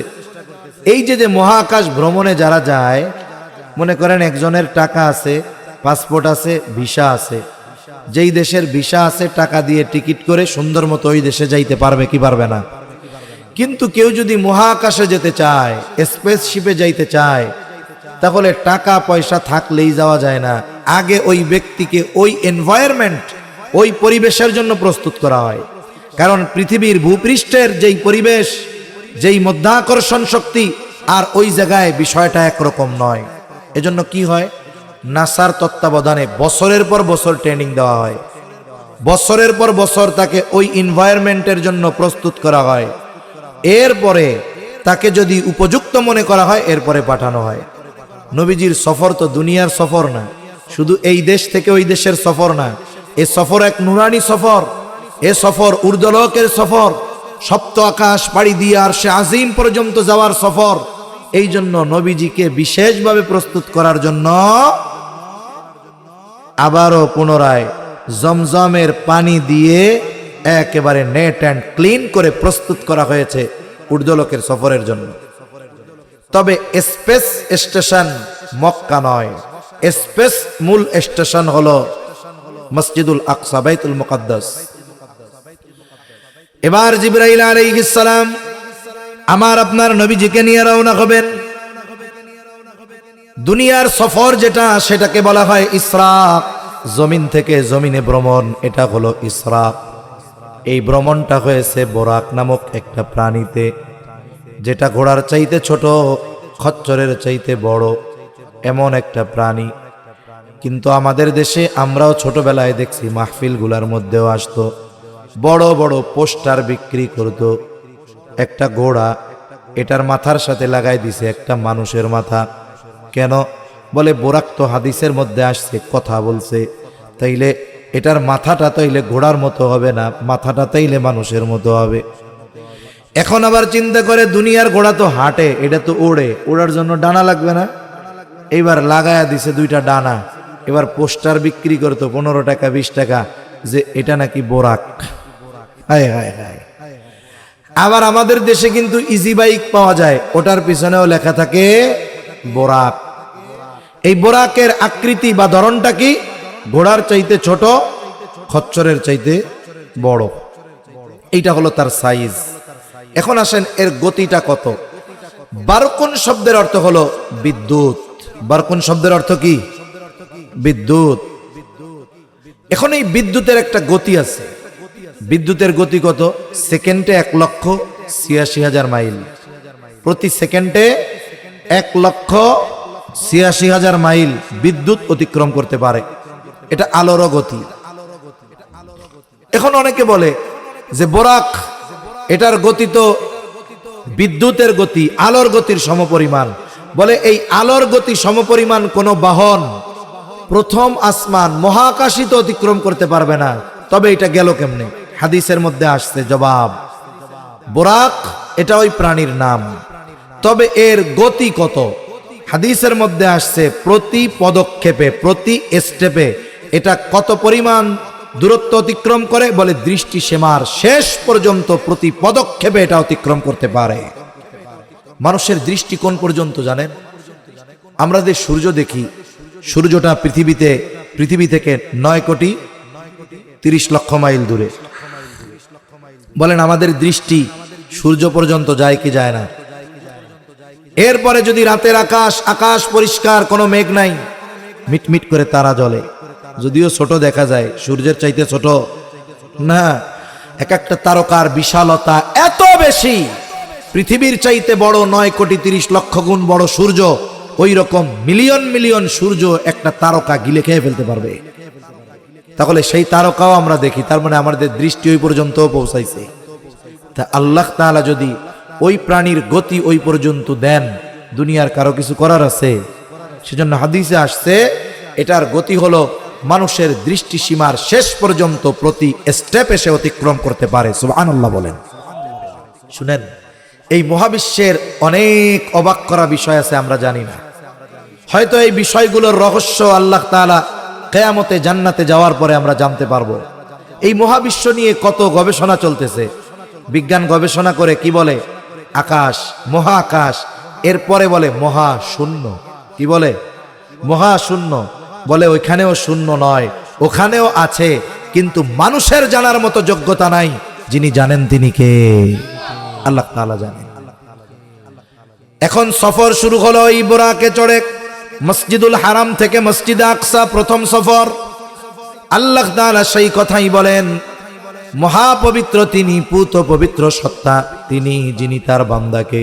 এই যে মহাকাশ ভ্রমণে যারা যায়, মনে করেন একজনের টাকা আছে, পাসপোর্ট আছে, ভিসা আছে, যেই দেশের ভিসা আছে টাকা দিয়ে টিকিট করে সুন্দর মতো ওই দেশে যাইতে পারবে কি পারবে না? কিন্তু কেউ যদি মহাকাশে যেতে চায়, স্পেস শিপে যাইতে চায়, তাহলে টাকা পয়সা থাকলেই যাওয়া যায় না। আগে ওই ব্যক্তিকে ওই এনভায়রনমেন্ট, ওই পরিবেশের জন্য প্রস্তুত করা হয়। কারণ পৃথিবীর ভূপৃষ্ঠের যেই পরিবেশ, যেই মধ্যাকর্ষণ শক্তি, আর ওই জায়গায় বিষয়টা একরকম নয়। এজন্য কি হয়, নাসার তত্ত্বাবধানে বছরের পর বছর ট্রেনিং দেওয়া হয়, বছরের পর বছর তাকে ওই এনভায়রনমেন্টের জন্য প্রস্তুত করা হয়। এরপরে তাকে যদি উপযুক্ত মনে করা হয়, এরপরে পাঠানো হয়। নবীজির সফর তো দুনিয়ার সফর না, শুধু এই দেশ থেকে ওই দেশের সফর না, এ সফর এক নুরানি সফর, এ সফর ঊর্ধ্বলোকের সফর, সপ্ত আকাশ পাড়ি দিয়ে আরশে আজিম পর্যন্ত যাওয়ার সফর। এই জন্য নবীজিকে বিশেষভাবে প্রস্তুত করার জন্য আবারও পুনরায় জমজমের পানি দিয়ে একেবারে নেট অ্যান্ড ক্লিন করে প্রস্তুত করা হয়েছে ঊর্ধ্বলোকের সফরের জন্য। তবে স্পেস স্টেশন মক্কা নয়, স্পেস মূল স্টেশন হলো মসজিদুল আকসা, বাইতুল মুকাদ্দাস। এবার জিবরাইল আলাইহিস সালাম আমার আপনার নবীজিকে নিয়ে রওনা হবেন। দুনিয়ার সফর যেটা, সেটাকে বলা হয় ইসরা। জমিন থেকে জমিনে ভ্রমণ, এটা হলো ইসরা। এই ভ্রমণটা হয়েছে বোরাক নামক একটা প্রাণীতে, যেটা ঘোড়ার চাইতে ছোট, খচ্চরের চাইতে বড়, এমন একটা প্রাণী। কিন্তু আমাদের দেশে আমরাও ছোটবেলায় দেখছি, মাহফিলগুলার মধ্যেও আসতো, বড় বড় পোস্টার বিক্রি করত। একটা ঘোড়া, এটার মাথার সাথে লাগাই দিছে একটা মানুষের মাথা। কেন? বলে বোরাক তো হাদিসের মধ্যে আসছে, কথা বলছে, তাইলে এটার মাথাটা তাইলে ঘোড়ার মতো হবে না, মাথাটা তাইলে মানুষের মতো হবে। এখন আবার চিন্তা করে, দুনিয়ার ঘোড়া তো হাঁটে, এটা তো ওড়ে, ওড়ার জন্য ডানা লাগবে না? এইবার লাগায়া দিছে 2টা ডানা। এবার পোস্টার বিক্রি করতো 15 টাকা 20 টাকা, যে এটা নাকি বোরাক। হায় হায় হায়। আবার আমাদের দেশে কিন্তু ইজি বাইক পাওয়া যায়, ওটার পিছনেও লেখা থাকে বোরাক। এই বোরাকের আকৃতি বা ধরনটা কি? ঘোড়ার চাইতে ছোট, খচ্চরের চাইতে বড়। এইটা হলো তার সাইজ। এখন আসেন এর গতিটা কত। বারকুন শব্দের অর্থ হলো বিদ্যুৎ। বারকুন শব্দের অর্থ কি? বিদ্যুৎ। এখন এই বিদ্যুতের একটা গতি আছে। বিদ্যুতের গতি কত? সেকেন্ডে 1,86,000 মাইল। প্রতি সেকেন্ডে 1,86,000 মাইল বিদ্যুৎ অতিক্রম করতে পারে। এটা আলোরও গতি। এখন অনেকে বলে যে বোরাক, এটার গতি তো বিদ্যুতের গতি, আলোর গতির সমপরিমাণ। বলে এই আলোর গতি সমপরিমাণ কোন বাহন প্রথম আসমান মহাকাশই তো অতিক্রম করতে পারবে না। তবে এটা গেল কেমনে? হাদিসের মধ্যে আসছে জবাব, বোরাক এটা ওই প্রাণীর নাম। তবে এর গতি কত? হাদিসের মধ্যে আসছে প্রতি পদক্ষেপে, প্রতি স্টেপে এটা কত পরিমাণ দূরত্ব অতিক্রম করে? বলে দৃষ্টি সীমার শেষ পর্যন্ত প্রতি পদক্ষেপে এটা অতিক্রম করতে পারে। মানুষের দৃষ্টি কোন পর্যন্ত জানেন? আমরা যে সূর্য দেখি, সূর্যটা পৃথিবী থেকে 9,30,00,000 মাইল দূরে। বলেন আমাদের দৃষ্টি সূর্য পর্যন্ত যায় কি যায় না? এরপরে যদি রাতের আকাশ পরিষ্কার, কোনো মেঘ নাই, মিটমিট করে তারা জ্বলে, যদিও ছোট দেখা যায়, সূর্যের চাইতে ছোট না। এক একটা তারকার বিশালতা এত বেশি, পৃথিবীর চাইতে বড় 9,30,00,000 গুণ বড় সূর্য, ওই রকম মিলিয়ন মিলিয়ন সূর্য একটা তারকা গিলে খেয়ে ফেলতে পারবে। তাহলে সেই তারকাও আমরা দেখি, তার মানে আমাদের দৃষ্টি ওই পর্যন্ত পৌঁছাইছে। তা আল্লাহ তাআলা যদি ওই প্রাণীর গতি ওই পর্যন্ত দেন, দুনিয়ার কারো কিছু করার আছে? সেজন্য হাদিসে আসছে এটার গতি হলো মানুষের দৃষ্টি সীমার শেষ পর্যন্ত প্রতি স্টেপ এসে অতিক্রম করতে পারে। সুবহানাল্লাহ বলেন। শুনেন, এই মহাবিশ্বের অনেক অবাক করা বিষয় আছে, আমরা জানি না। হয়তো এই বিষয়গুলোর রহস্য আল্লাহ তাআলা কিয়ামতে জান্নাতে যাওয়ার পরে আমরা জানতে পারবো। এই মহাবিশ্ব নিয়ে কত গবেষণা চলতেছে। বিজ্ঞান গবেষণা করে কি বলে? আকাশ, মহাকাশ, এরপরে বলে মহাশূন্য। কি বলে? মহাশূন্য। বলে ওইখানেও শূন্য নয়, ওখানেও আছে, কিন্তু মানুষের জানার মতো যোগ্যতা নাই। যিনি জানেন তিনি কে? আল্লাহ তাআলা জানেন। এখন সফর শুরু হলো এই বুরাকে চড়ে। মসজিদুল হারাম থেকে মসজিদে আকসা প্রথম সফর। আল্লাহ তাআলা সেই কথাই বলেন, মহাপবিত্র তিনি, পূত পবিত্র সত্তা তিনি, যিনি তার বান্দাকে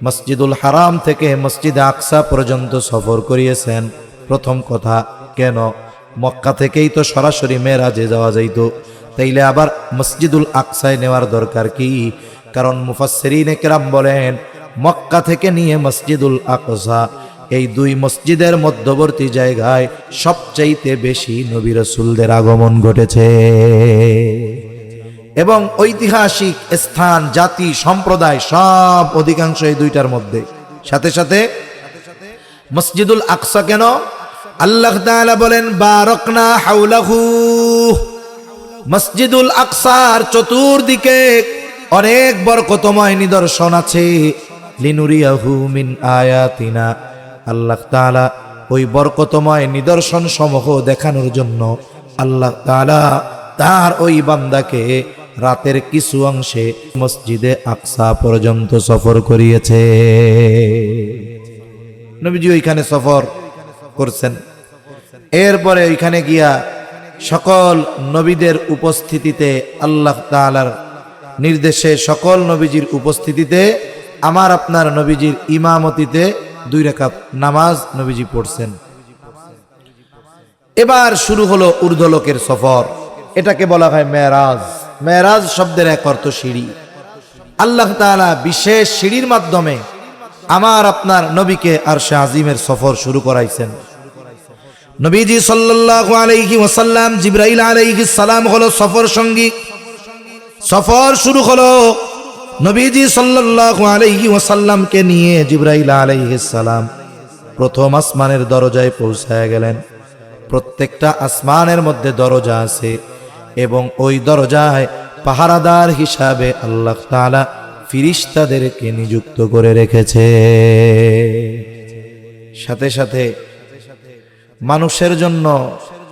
মসজিদুল হারাম থেকে মসজিদে আকসা পর্যন্ত সফর করিয়েছেন। প্রথম কথা, কেন? মক্কা থেকেই তো সরাসরি মেরাজে যাওয়া যাইতো, তাইলে আবার মসজিদুল আকসায় নেওয়ার দরকার কি? কারণ মুফাসসিরিনে কেরাম বলেন, মক্কা থেকে নিয়ে মসজিদুল আকসা, এই দুই মসজিদের মধ্যবর্তী জায়গায় সবচাইতে বেশি নবী রাসূলদের আগমন ঘটেছে। এবং ঐতিহাসিক স্থান, জাতি, সম্প্রদায় সব অধিকাংশ এই দুইটার মধ্যে। সাথে সাথে মসজিদুল আকসা কেন? আল্লাহ তাআলা বলেন, বারাকনা হাওলাহু, মসজিদুল আকসার চতুর্দিকে অনেক বরকতময় নিদর্শন আছে। লিনুরিয়াহু মিন আয়াতিনা, আল্লাহ তাআলা ওই বরকতময় নিদর্শন সমূহ দেখানোর জন্য আল্লাহ তাআলা তার ওই বান্দাকে রাতের কিছু অংশে মসজিদে আকসা পর্যন্ত সফর করিয়েছে। নবীজি ওইখানে সফর করছেন। এরপরে ওইখানে গিয়া সকল নবীদের উপস্থিতিতে, আল্লাহ তাআলার নির্দেশে সকল নবীজির উপস্থিতিতে, আমার আপনার নবীজির ইমামতিতে 2 রাকাত নামাজ নবীজি পড়ছেন। এবার শুরু হলো ঊর্ধ্বলোকের সফর। এটাকে বলা হয় মেরাজ। মেরাজ শব্দের এক অর্থ সিঁড়ি। আল্লাহ তাআলা বিশেষ সিঁড়ির মাধ্যমে আমার আপনার নবীকে আরশে আজিমের সফর শুরু করাইছেন। নবীজি সাল্লাল্লাহু আলাইহি ওয়াসাল্লাম, জিবরাইল আলাইহিস সালাম হলো সফর সঙ্গী। সফর শুরু হলো। নবীজি সাল্লাল্লাহু আলাইহি ওয়াসাল্লামকে নিয়ে জিবরাইল আলাইহিস সালাম প্রথম আসমানের দরজায় পৌঁছায় গেলেন। প্রত্যেকটা আসমানের মধ্যে দরজা আছে এবং ওই দরজায় পাহারাদার হিসাবে আল্লাহ তাআলা ফেরেশতাদেরকে নিযুক্ত করে রেখেছে। সাথে সাথে মানুষের জন্য,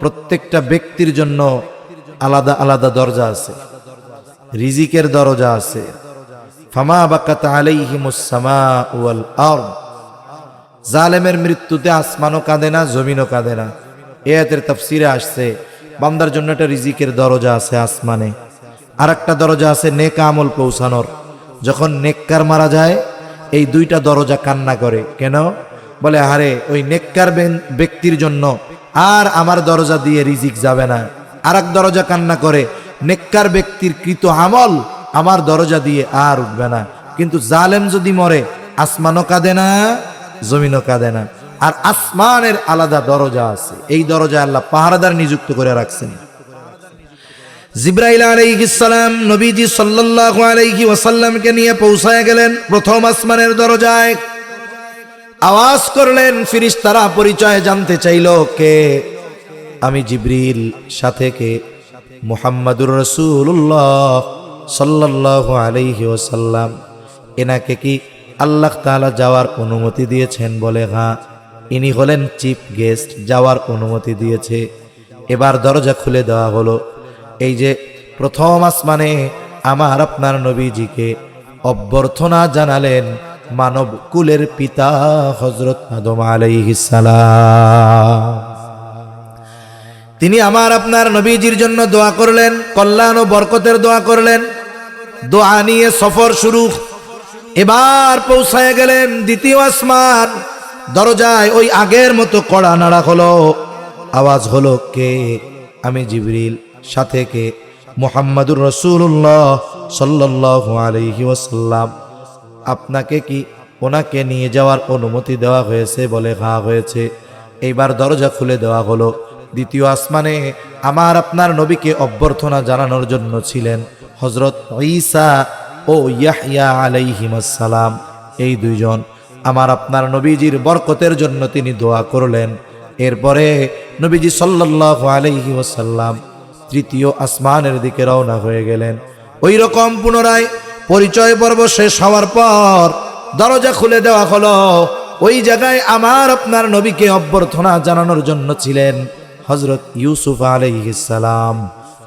প্রত্যেকটা ব্যক্তির জন্য আলাদা আলাদা দরজা আছে, রিজিকের দরজা আছে। ফামা বাকাত আলাইহিমুস সামাউ ওয়াল আরদ, জালেমের মৃত্যুতে আসমানও কাঁদে না, জমিনও কাঁদে না। আয়াতের তাফসীরে আসছে বান্দার জন্য একটা রিজিকের দরজা আছে আসমানে, আর একটা দরজা আছে নেক আমল পৌঁছানোর। যখন নেককার মারা যায়, এই 2টা দরজা কান্না করে। কেন? বলে আরে ওই নেককার ব্যক্তির জন্য আর আমার দরজা দিয়ে রিজিক যাবে না। আর এক দরজা কান্না করে, নেককার ব্যক্তির কৃত আমল আমার দরজা দিয়ে আর উঠবে না। কিন্তু জালেম যদি মরে, আসমানও কাঁদে না, জমিনও কাঁদে না। আর আসমানের আলাদা দরজা আছে, এই দরজা আল্লাহ পাহারাদার নিযুক্ত করে রাখছেন। জিবরাইল আলাইহিস সালাম নবীজি সাল্লাল্লাহু আলাইহি ওয়াসাল্লামকে নিয়ে পৌঁছায় গেলেন প্রথম আসমানের দরজায়। আওয়াজ করলেন, ফেরেশতারা পরিচয় জানতে চাইল, কে? আমি জিবরিল, সাথে কে? মুহাম্মাদুর রাসূলুল্লাহ সাল্লাল্লাহু আলাইহি ওয়াসাল্লাম। এনাকে কি আল্লাহ তাআলা যাওয়ার অনুমতি দিয়েছেন? বলে হ্যাঁ। ইনি হলেন চিফ গেস্ট, যাওয়ার অনুমতি দিয়েছে। এবার দরজা খুলে দেওয়া হলো। এই যে প্রথম আসমানে আমার আপনার নবীজিকে অভ্যর্থনা জানালেন মানব কুলের পিতা হযরত আদম আলাইহিস সালাম। তিনি আমার আপনার নবীজির জন্য দোয়া করলেন, কল্যাণ ও বরকতের দোয়া করলেন। দোয়া নিয়ে সফর শুরু। এবার পৌঁছায় গেলেন দ্বিতীয় আসমান। দরজায় ওই আগের মতো কড়া নাড়া হলো। আওয়াজ হলো, কে? আমি জিবরিল। সাথে কে? মুহাম্মাদুর রাসূলুল্লাহ সাল্লাল্লাহু আলাইহি ওয়াসাল্লাম। আপনাকে কি ওনাকে নিয়ে যাওয়ার অনুমতি দেওয়া হয়েছে? বলে, হ্যাঁ হয়েছে। এইবার দরজা খুলে দেওয়া হলো। দ্বিতীয় আসমানে আমার আপনার নবীকে অভ্যর্থনা জানানোর জন্য ছিলেন হযরত ঈসা ও ইয়াহইয়া আলাইহিমুস সালাম। এই দুইজন আমার আপনার নবীজির বরকতের জন্য তিনি দোয়া করলেন। এরপরে নবীজি সাল্লাল্লাহু আলাইহি ওয়াসাল্লাম তৃতীয় আসমানের দিকে রওনা হয়ে গেলেন। ওই রকম পুনরায় পরিচয় পর্ব শেষ হওয়ার পর দরজা খুলে দেওয়া হলো। ওই জায়গায় আমার আপনার নবীকে অভ্যর্থনা জানানোর জন্য ছিলেন হযরত ইউসুফ আলাইহিস সালাম।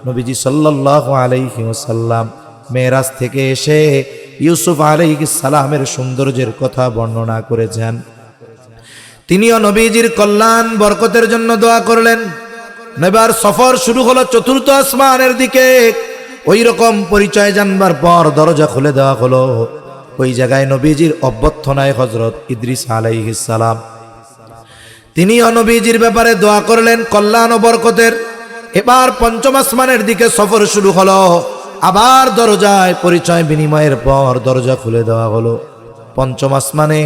নবীজি সাল্লাল্লাহু আলাইহি ওয়াসাল্লাম মেরাজ থেকে এসে ইউসুফ আলাইহিস সালামের সৌন্দর্যের কথা বর্ণনা করেছেন। তিনিও নবীজির কল্যাণ বরকতের জন্য দোয়া করলেন। এবার সফর শুরু হলো চতুর্থ আসমানের দিকে। ওই রকম পরিচয় জানবার পর দরজা খুলে দেওয়া হলো। ওই জায়গায় নবীজির অভ্যর্থনায় হযরত ইদ্রিস আলাইহিস সালাম, তিনিও নবীজির ব্যাপারে দোয়া করলেন কল্যাণ ও বরকতের। এবার পঞ্চম আসমানের দিকে সফর শুরু হলো। আবার দরজায় পরিচয় বিনিময়ের পর দরজা খুলে দেওয়া হলো। পঞ্চম আসমানে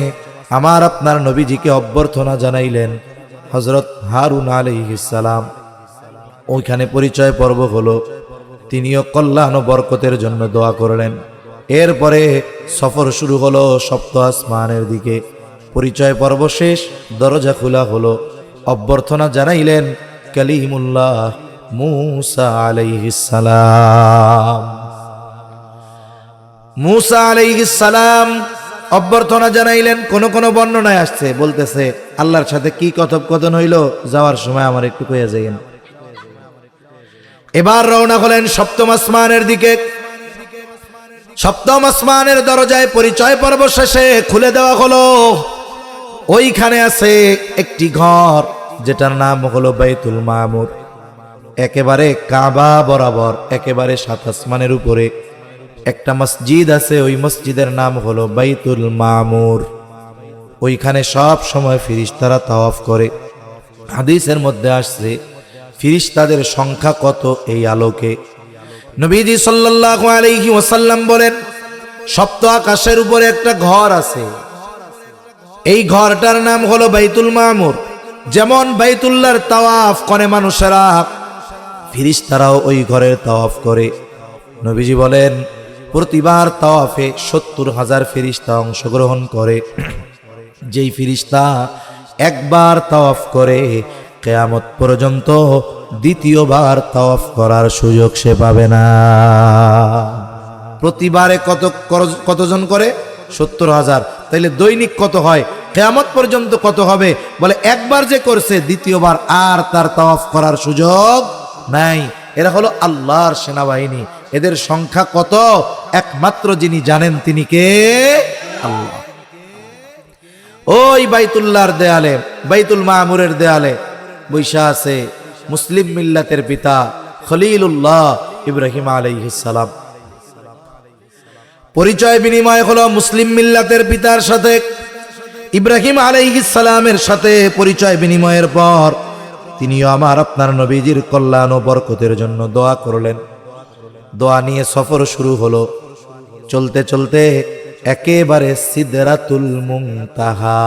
আমার আপনার নবীজিকে অভ্যর্থনা জানাইলেন হযরত হারুন আলাইহিস সালাম। ওইখানে পরিচয় পর্ব হলো। তিনিও কল্যাণ ও বরকতের জন্য দোয়া করলেন। এরপরে সফর শুরু হলো সপ্ত আসমানের দিকে। পরিচয় পর্ব শেষ, দরজা খোলা হলো। অভ্যর্থনা জানাইলেন কালিমুল্লাহ মূসা আলাইহিস সালাম। মূসা আলাইহিস সালাম অভ্যর্থনা জানাইলেন। কোন কোন বর্ণনায় আসছে, বলতেছে আল্লাহর সাথে কি কথোপকথন হইল, যাওয়ার সময় আমার একটু কইয়া যাইয়েন। এবার রওনা হলেন সপ্তম আসমানের দিকে। সপ্তম আসমানের দরজায় পরিচয় পর্ব শেষে খুলে দেওয়া হলো। ওইখানে আছে একটি ঘর, যেটার নাম হলো বাইতুল মামুর। একেবারে কাবা বরাবর, একেবারে সাত আসমানের উপরে একটা মসজিদ আছে। ওই মসজিদের নাম হলো বাইতুল মামুর। ওইখানে সব সময় ফেরেশতারা তাওয়াফ করে। হাদিসের মধ্যে আসছে ফেরেশতাদের সংখ্যা কত এই আলোকে। নবীজি সাল্লাল্লাহু আলাইহি ওয়াসাল্লাম বলেন, সপ্ত আকাশের উপরে একটা ঘর আছে। এই ঘরটার নাম হলো বাইতুল মামুর। যেমন বাইতুল্লাহর তাওয়াফ করে মানুষেরা, ফেরেশতারাও ওই ঘরের তাওয়াফ করে। নবীজি বলেন, প্রতিবার তাওয়াফে 70,000 ফেরেশতা অংশগ্রহণ করে। যেই ফেরেশতা একবার তাওয়াফ করে, কিয়ামত পর্যন্ত দ্বিতীয়বার তাওয়াফ করার সুযোগ সে পাবে না। প্রতিবারে কতজন করে? 70,000। তাইলে দৈনিক কত হয়? কিয়ামত পর্যন্ত কত হবে? বলে একবার যে করছে, দ্বিতীয়বার আর তার তাওয়াফ করার সুযোগ নাই। এরা হলো আল্লাহর সেনাবাহিনী। এদের সংখ্যা কত একমাত্র যিনি জানেন, তিনি কে? আল্লাহ। ওই বাইতুল্লাহর দেয়ালে, বাইতুল মামুরের দেয়ালে বৈশা আছে মুসলিম মিল্লাতের পিতা খলিলুল্লাহ ইব্রাহিম আলাইহিস সালাম। পরিচয় বিনিময় হলো মুসলিম মিল্লাতের পিতার সাথে, ইব্রাহিম আলাইহিস সালামের সাথে পরিচয় বিনিময়ের পর তিনিও আমার আপনার নবীজির কল্যাণ ও বরকতের জন্য দোয়া করলেন। দোয়া নিয়ে সফর শুরু হলো। চলতে চলতে একেবারে সিদরাতুল মুনতাহা,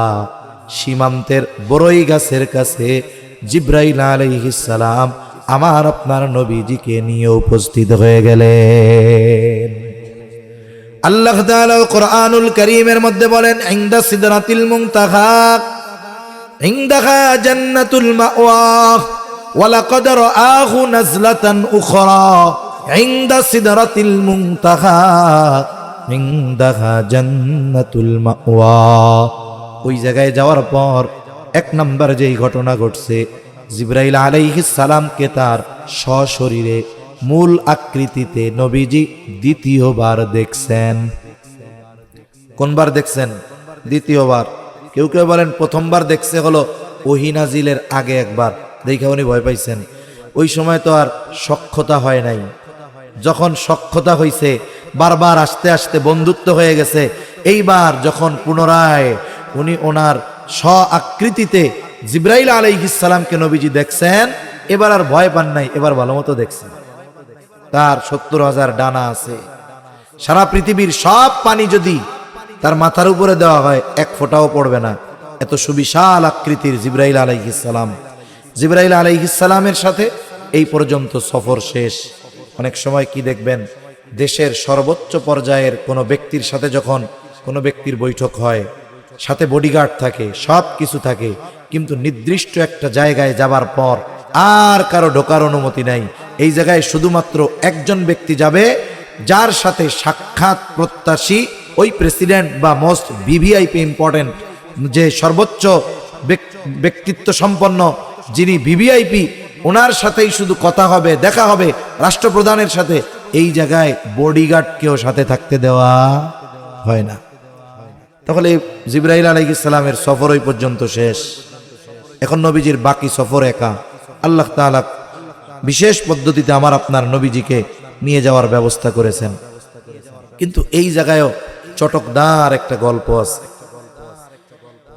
সীমান্তের বড়ই গাছের কাছে জিব্রাইল আলাইহিস সালাম আমার আপনার নবীজিকে নিয়ে উপস্থিত হয়ে গেলেন। আল্লাহ তাআলা কোরআনুল কারীমের মধ্যে বলেন, ইনদা সিদরাতিল মুনতাহা ইনদাহা জান্নাতুল মাওয়া ওয়া লাকাদ রাআহু নাজলাতান উখরা ইনদা সিদরাতিল মুনতাহা ইনদাহা জান্নাতুল মাওয়া। ওই জায়গায় যাওয়ার পর এক নম্বর যেই ঘটনা ঘটছে, জিব্রাইল আলাইহিস সালামকে তার সশরীরে মূল আকৃতিতে নবীজি দ্বিতীয়বার দেখছেন। কোনবার দেখছেন? দ্বিতীয়বার। কেউ কেউ বলেন প্রথমবার দেখছে হলো ওহী নাজিলের আগে একবার, দেখে উনি ভয় পাইছেন। ওই সময় তো আর সখ্যতা হয় নাই। যখন সখ্যতা হইছে, বারবার আসতে আসতে বন্ধুত্ব হয়ে গেছে, এইবার যখন পুনরায় উনি ওনার স্ব আকৃতিতে জিবরাইল আলাইহিস সালামকে নবীজি দেখছেন, এবার আর ভয় পান নাই, এবার ভালো মতো দেখছেন। তার 70,000 ডানা আছে। সারা পৃথিবীর সব পানি যদি তার মাথার উপরে দেওয়া হয়, এক ফোঁটাও পড়বে না। এত সুবিশাল আকৃতির জিবরাইল আলাইহিস সালাম। জিবরাইল আলাইহিস সালামের সাথে এই পর্যন্ত সফর শেষ। অনেক সময় কি দেখবেন, দেশের সর্বোচ্চ পর্যায়ের কোনো ব্যক্তির সাথে যখন কোনো ব্যক্তির বৈঠক হয়, সাথে বডিগার্ড থাকে, সব কিছু থাকে, কিন্তু নির্দিষ্ট একটা জায়গায় যাবার পর আর কারো ঢোকার অনুমতি নাই। এই জায়গায় শুধুমাত্র একজন ব্যক্তি যাবে, যার সাথে সাক্ষাৎ প্রত্যাশী ওই প্রেসিডেন্ট বা মোস্ট ভিভিআইপি ইম্পর্টেন্ট, যে সর্বোচ্চ ব্যক্তিত্ব সম্পন্ন যিনি ভিভিআইপি, ওনার সাথেই শুধু কথা হবে, দেখা হবে রাষ্ট্রপ্রধানের সাথে। এই জায়গায় বডিগার্ডকেও সাথে থাকতে দেওয়া হয় না। তাহলে জিবরাইল আলাইহিস সালামের সফর ওই পর্যন্ত শেষ। এখন নবীজির বাকি সফর একা। আল্লাহ তাআলা বিশেষ পদ্ধতিতে আমার আপনার নবীজিকে নিয়ে যাওয়ার ব্যবস্থা করেছেন। কিন্তু এই জায়গায়ও চটকদার একটা গল্প আছে।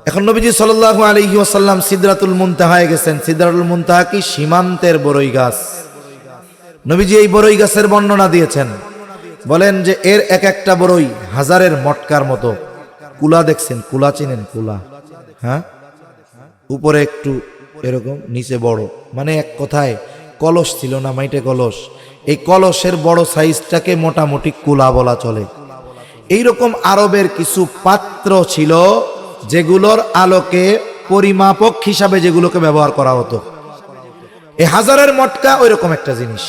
এখন নবীজি সাল্লাল্লাহু আলাইহি ওয়াসাল্লাম সিদরাতুল মুনতাহায় গেছেন। সিদরাতুল মুনতাহা কি? সীমান্তের বড়ই গাছ। নবীজি এই বড়ই গাছের বর্ণনা দিয়েছেন, বলেন যে এর এক একটা বড়ই হাজারের মটকার মতো। কুলা দেখছেন? কুলা চিনেন? কুলা, হ্যাঁ, উপরে একটু এরকম, নিচে বড়, মানে এক কথায় কলস ছিল না, মাইটে কলস। এই কলসের বড় সাইজটাকে মোটামুটি কুলা বলা চলে। এইরকম আরবের কিছু পাত্র ছিল যেগুলোর আলোকে পরিমাপক হিসাবে যেগুলোকে ব্যবহার করা হতো। এই হাজারের মটকা ওই রকম একটা জিনিস,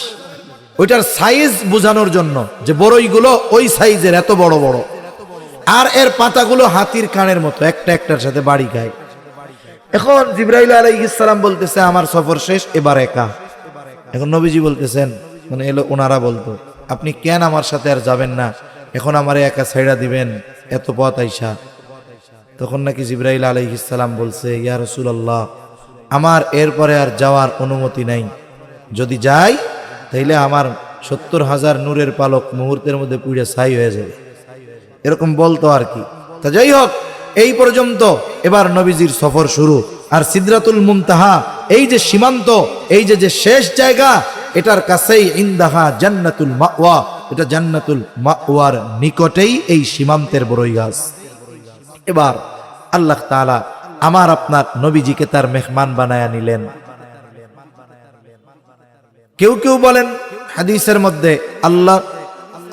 ওইটার সাইজ বোঝানোর জন্য যে বড়ইগুলো ওই সাইজের, এত বড় বড়, আর এর পাতাগুলো হাতির কানের মতো, একটা একটার সাথে বাড়ি খায়। এখন জিবরাইল আলাইহিস সালাম বলতেছে আমার সফর শেষ, এবার একা। এখন নবীজি বলতেছেন, মানে এলো ওনারা বলতো, আপনি কেন আমার সাথে আর যাবেন না, এখন আমারে একা ছাইড়া দিবেন এত পথ আইসা? তখন নাকি জিবরাইল আলাইহিস সালাম বলছে, ইয়া রাসূলুল্লাহ, আমার এরপরে আর যাওয়ার অনুমতি নাই। যদি যাই তাইলে আমার 70,000 নূরের পালক মুহূর্তের মধ্যে পুড়ে ছাই হয়ে যাবে, এরকম বলতো আর কি। তা যাই হোক, এই পর্যন্ত এবার নবীজির সফর শুরু। আর সিদরাতুল মুনতাহা, এই যে সীমান্ত, এই যে শেষ জায়গা, এটার কাছেই ইনদাহা জান্নাতুল মাওয়া, এটা জান্নাতুল মাওয়ার নিকটেই এই সীমান্তের বড়ই গাছ। এবার আল্লাহ তাআলা আমার আপনার নবীজিকে তার মেহমান বানায়া নিলেন। কেউ কেউ বলেন হাদিসের মধ্যে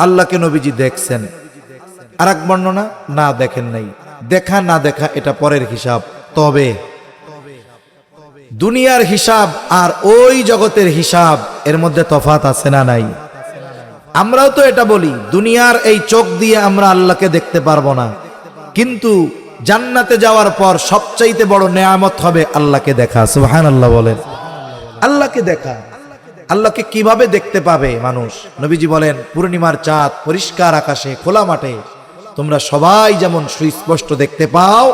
আল্লাহকে নবীজি দেখছেন, আর এক বর্ণনা না দেখেন নাই। দেখা না দেখা এটা পরের হিসাব। তবে দুনিয়ার হিসাব আর ওই জগতের হিসাব, এর মধ্যে তফাৎ আছে না নাই? আমরাও তো এটা বলি, দুনিয়ার এই চোখ দিয়ে আমরা আল্লাহকে দেখতে পারবো না, কিন্তু জান্নাতে যাওয়ার পর সবচাইতে বড় নেয়ামত হবে আল্লাহকে দেখা। সুবহানাল্লাহ বলেন। আল্লাহকে দেখা, আল্লাহকে কিভাবে দেখতে পাবে মানুষ? নবীজি বলেন, পূর্ণিমার চাঁদ পরিষ্কার আকাশে খোলা মাঠে তোমরা সবাই যেমন সুস্পষ্ট দেখতে পাও,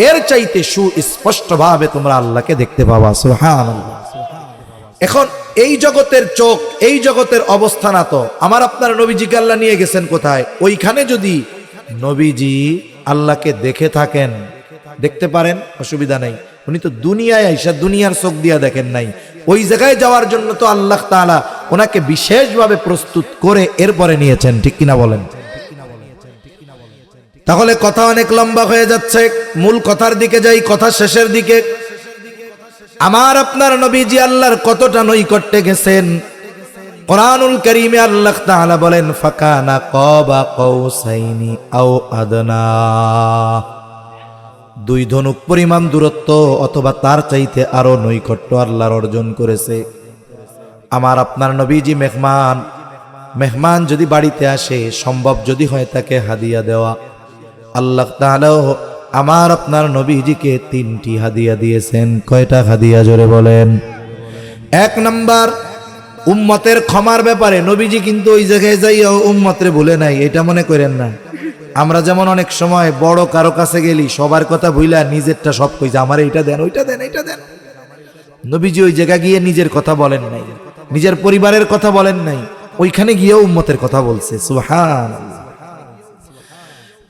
এর চাইতে সুস্পষ্ট ভাবে তোমরা আল্লাহকে দেখতে পাবা। সুবহানাল্লাহ। এখন এই জগতের চোখ, এই জগতের অবস্থান তো আমার আপনার নবীজিকে আল্লাহ নিয়ে গেছেন কোথায়? ওইখানে যদি নবীজি আল্লাহকে দেখে থাকেন, দেখতে পারেন, অসুবিধা নাই। উনি তো দুনিয়ায় আইসা দুনিয়ার চোখ দিয়া দেখেন নাই। ওই জায়গায় যাওয়ার জন্য তো আল্লাহ তাআলা ওনাকে বিশেষভাবে প্রস্তুত করে এরপরে নিয়েছেন, ঠিক কিনা বলেন? তাহলে কথা অনেক লম্বা হয়ে যাচ্ছে, মূল কথার দিকে যাই, কথা শেষের দিকে। আমার আপনার নবীজি আল্লাহর কতটা নৈকট্যে গেছেন। কোরআনুল কারীমে আল্লাহ তাআলা বলেন, ফাকানা কাবা কাউসাইনি আও আদনা, দুই ধনুক পরিমাণ দূরত্ব অথবা তার চাইতে আরো নৈকট্য আল্লাহর অর্জন করেছে। আমার আপনার নবীজি মেহমান যদি বাড়িতে আসে, সম্ভব যদি হয় তাকে হাদিয়া দেওয়া। আল্লাহ তাআলা আমার আপনার নবীজিকে 3টি হাদিয়া দিয়েছেন। কয়টা হাদিয়া জোরে বলেন? 1 নাম্বার, উম্মতের ক্ষমার ব্যাপারে নবীজি কিন্তু ওই জায়গায় যাইয়া উম্মতরে ভুলে নাই, এটা মনে করেন না। আমরা যেমন অনেক সময় বড় কারো কাছে গেলি সবার কথা ভুইলা নিজেরটা সব কইছে, আমার এইটা দেন, ওইটা দেন, এইটা দেন। নবীজি ওই জায়গা গিয়ে নিজের কথা বলেন নাই। নিজের পরিবারের কথা বলেন নাই, ওইখানে গিয়েও উম্মতের কথা বলছে। সুবহানাল্লাহ।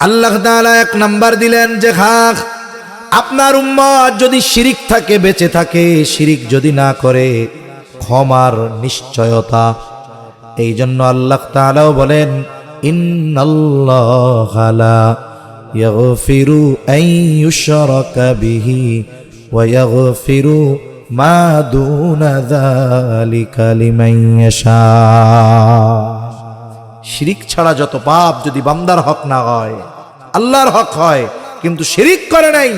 আল্লাহ তাআলা এক নাম্বার দিলেন যে খাক, আপনার উম্মত যদি শিরিক থাকে, বেঁচে থাকে, শিরিক যদি না করে, ক্ষমার নিশ্চয়তা। এই জন্য আল্লাহ তাআলাও বলেন, ইন্নাল্লাহা লা ইয়াগফিরু আন ইউশরাকা বিহি ওয়া ইয়াগফিরু মা দুনা যালিকা লিমান ইয়াশা। শিরিক ছাড়া যত পাপ যদি বান্দার হক না হয়, আল্লাহর হক হয়, কিন্তু শিরিক করে নাই,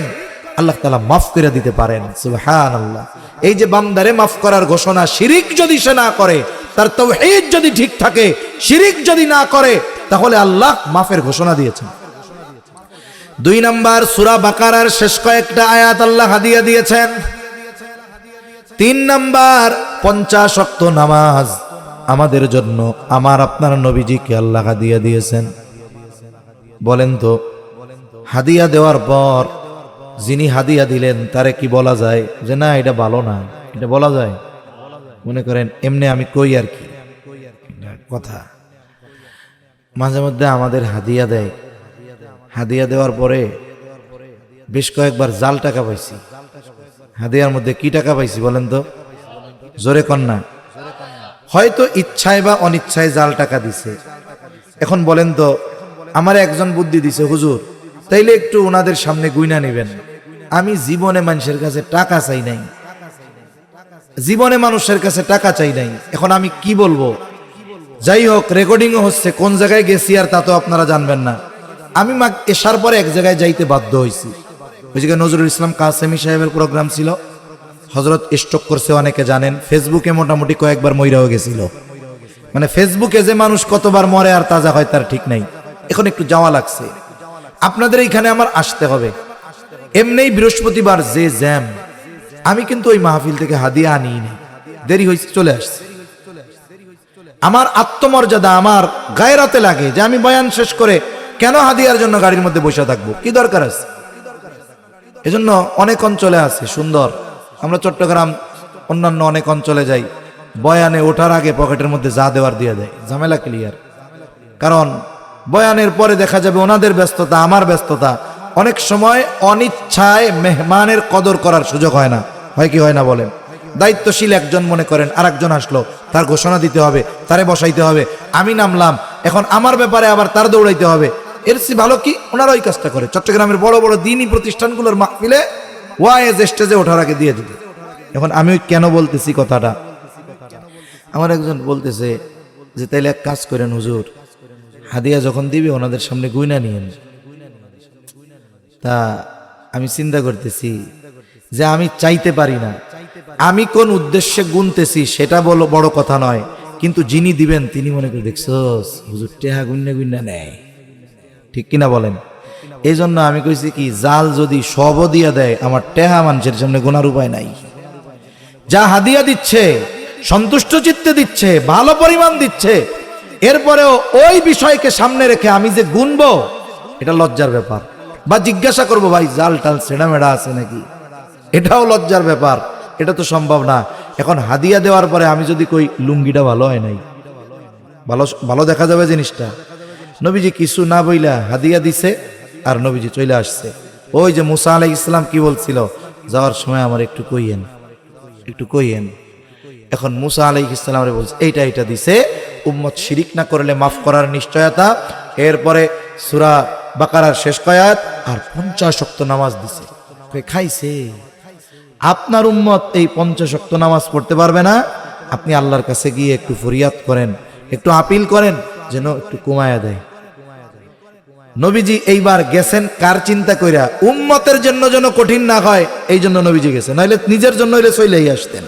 আল্লাহ তাআলা মাফ করে দিতে পারেন। সুবহানাল্লাহ। এই যে বান্দারে মাফ করার ঘোষণা, শিরিক যদি সে না করে, তার তাওহীদ যদি ঠিক থাকে, শিরিক যদি না করে, তাহলে আল্লাহ মাফের ঘোষণা দিয়েছেন। 2 নাম্বার, সূরা বাকারার শেষ কয়েকটা আয়াত আল্লাহ হাদিয়া দিয়েছেন। 3 নাম্বার, 50 ওয়াক্ত নামাজ আমাদের জন্য আমার আপনার নবীজিকে আল্লাহ হাদিয়া দিয়েছেন। বলেন তো, হাদিয়া দেওয়ার পর যিনি হাদিয়া দিলেন তারে কি বলা যায় যে না এটা ভালো না? এটা বলা যায়? মনে করেন এমনি আমি কই আর কি কথা। মাঝে মধ্যে আমাদের হাদিয়া দেয়, হাদিয়া দেওয়ার পরে বেশ কয়েকবার জাল টাকা পাইছি। হাদিয়ার মধ্যে কি টাকা পাইছি বলেন তো? জোরে কন্যা। হয়তো ইচ্ছায় বা অনিচ্ছায় জাল টাকা দিছে। এখন বলেন তো, আমার একজন বুদ্ধি দিছে, হুজুর তাইলে একটু ওনাদের সামনে গুইনা নেবেন। আমি জীবনে মানুষের কাছে টাকা চাই নাই, জীবনে মানুষের কাছে টাকা চাই নাই, এখন আমি কি বলবো? যাই হোক, রেকর্ডিংও হচ্ছে, কোন জায়গায় গেছি আর তা তো আপনারা জানবেন না। আমি এসার পরে এক জায়গায় যাইতে বাধ্য হয়েছি। ওই জায়গায় নজরুল ইসলাম কাসেমি সাহেবের প্রোগ্রাম ছিল। হযরত স্ট্রোক করছে, অনেকে জানেন। ফেসবুকে মোটামুটি কয়েকবার মইরাও গেছিল। মানে ফেসবুকে যে মানুষ কতবার মরে আর তাজা হয় তার ঠিক নাই। এখন একটু যাওয়া লাগছে, আপনাদের এইখানে আমার আসতে হবে। এমনিই বৃহস্পতিবার যে জ্যাম, আমি কিন্তু ওই মাহফিল থেকে হাদিয়া আনিই নি, দেরি হয়েছে, চলে আসছে। আমার আত্মমর্যাদা, আমার গায়রাতে লাগে যে আমি বয়ান শেষ করে কেন হাদিয়ার জন্য গাড়ির মধ্যে বসে থাকবো, কি দরকার আছে? এজন্য অনেক অঞ্চলে আছে সুন্দর, আমরা চট্টগ্রাম অন্যান্য অনেক অঞ্চলে যাই, বয়ানে ওঠার আগে পকেটের মধ্যে যা দেওয়ার দিয়ে দেয়, ঝামেলা ক্লিয়ার। কারণ বয়ানের পরে দেখা যাবে ওনাদের ব্যস্ততা, আমার ব্যস্ততা, অনেক সময় অনিচ্ছায় মেহমানের কদর করার সুযোগ হয় না। হয় কি হয় না বলেন? দায়িত্বশীল একজন মনে করেন আর একজন আসলো, তার ঘোষণা দিতে হবে, তারে বসাইতে হবে, আমি নামলাম, এখন আমার ব্যাপারে আবার তার দৌড়াইতে হবে। এর চেয়ে ভালো কি ওনারা ওই কাজটা করে। চট্টগ্রামের বড় বড় দ্বীনি প্রতিষ্ঠানগুলোর মাহফিলে ওয়াইজ স্টেজে ওঠার আগে দিয়ে দিবে। এখন আমি কেন বলতেছি কথাটা, আমার একজন বলতেছে যে তাইলে এক কাজ করেন হুজুর, হাদিয়া যখন দিবে ওনাদের সামনে গুইনা নিয়েন। তা আমি চিন্তা করতেছি যে আমি চাইতে পারি না, আমি কোন উদ্দেশ্যে গুনতেছি সেটা বড় কথা নয়, কিন্তু যিনি দিবেন তিনি মনে করে দেখছস হুজুর টেহা গুন্না গুন্না নেয়, ঠিক কিনা বলেন? এই জন্য আমি কইছি কি, জাল যদি সব দিয়া দেয়, আমার টেহা মানুষের সামনে গোনার উপায় নাই। যা হাদিয়া দিচ্ছে সন্তুষ্ট চিত্তে দিচ্ছে, ভালো পরিমাণ দিচ্ছে, এরপরেও ওই বিষয়কে সামনে রেখে আমি যে গুনবো, এটা লজ্জার ব্যাপার। বা জিজ্ঞাসা করবো ভাই জাল টাল সেটা মেড়া আছে নাকি, এটাও লজ্জার ব্যাপার, এটা তো সম্ভব না। এখন হাদিয়া দেওয়ার পরে আমি যদি কই লুঙ্গিটা ভালো হয় নাই, ভালো ভালো দেখা যাবে জিনিসটা। নবীজি কিছু না বইলা হাদিয়া দিছে আর নবীজি চলে আসছে। ওই যে মুসা আলাইহিস সালাম কি বলছিল, যাওয়ার সময় আমার একটু কইয়েন, একটু কইয়েন। এখন মুসা আলাইহিস সালামরে বলছে এইটা এটা দিছে, উম্মত শিরিক না করলে মাফ করার নিশ্চয়তা। এরপরে সূরা বাকারার শেষ কয়াত আর 50 ওয়াক্ত নামাজ দিছে। খাইছে আপনার উম্মত এই 50 ওয়াক্ত নামাজ পড়তে পারবে না, আপনি আল্লাহর কাছে গিয়ে একটু ফরিয়াদ করেন, একটু আপিল করেন যেন একটু কমায়া দেয়। নবীজি এইবার গেছেন কার চিন্তা কইরা, উম্মতের জন্য যেন কঠিন না হয় এই জন্য নবীজি গেছে, নাইলে নিজের জন্য হইলে চলেই আসতেন।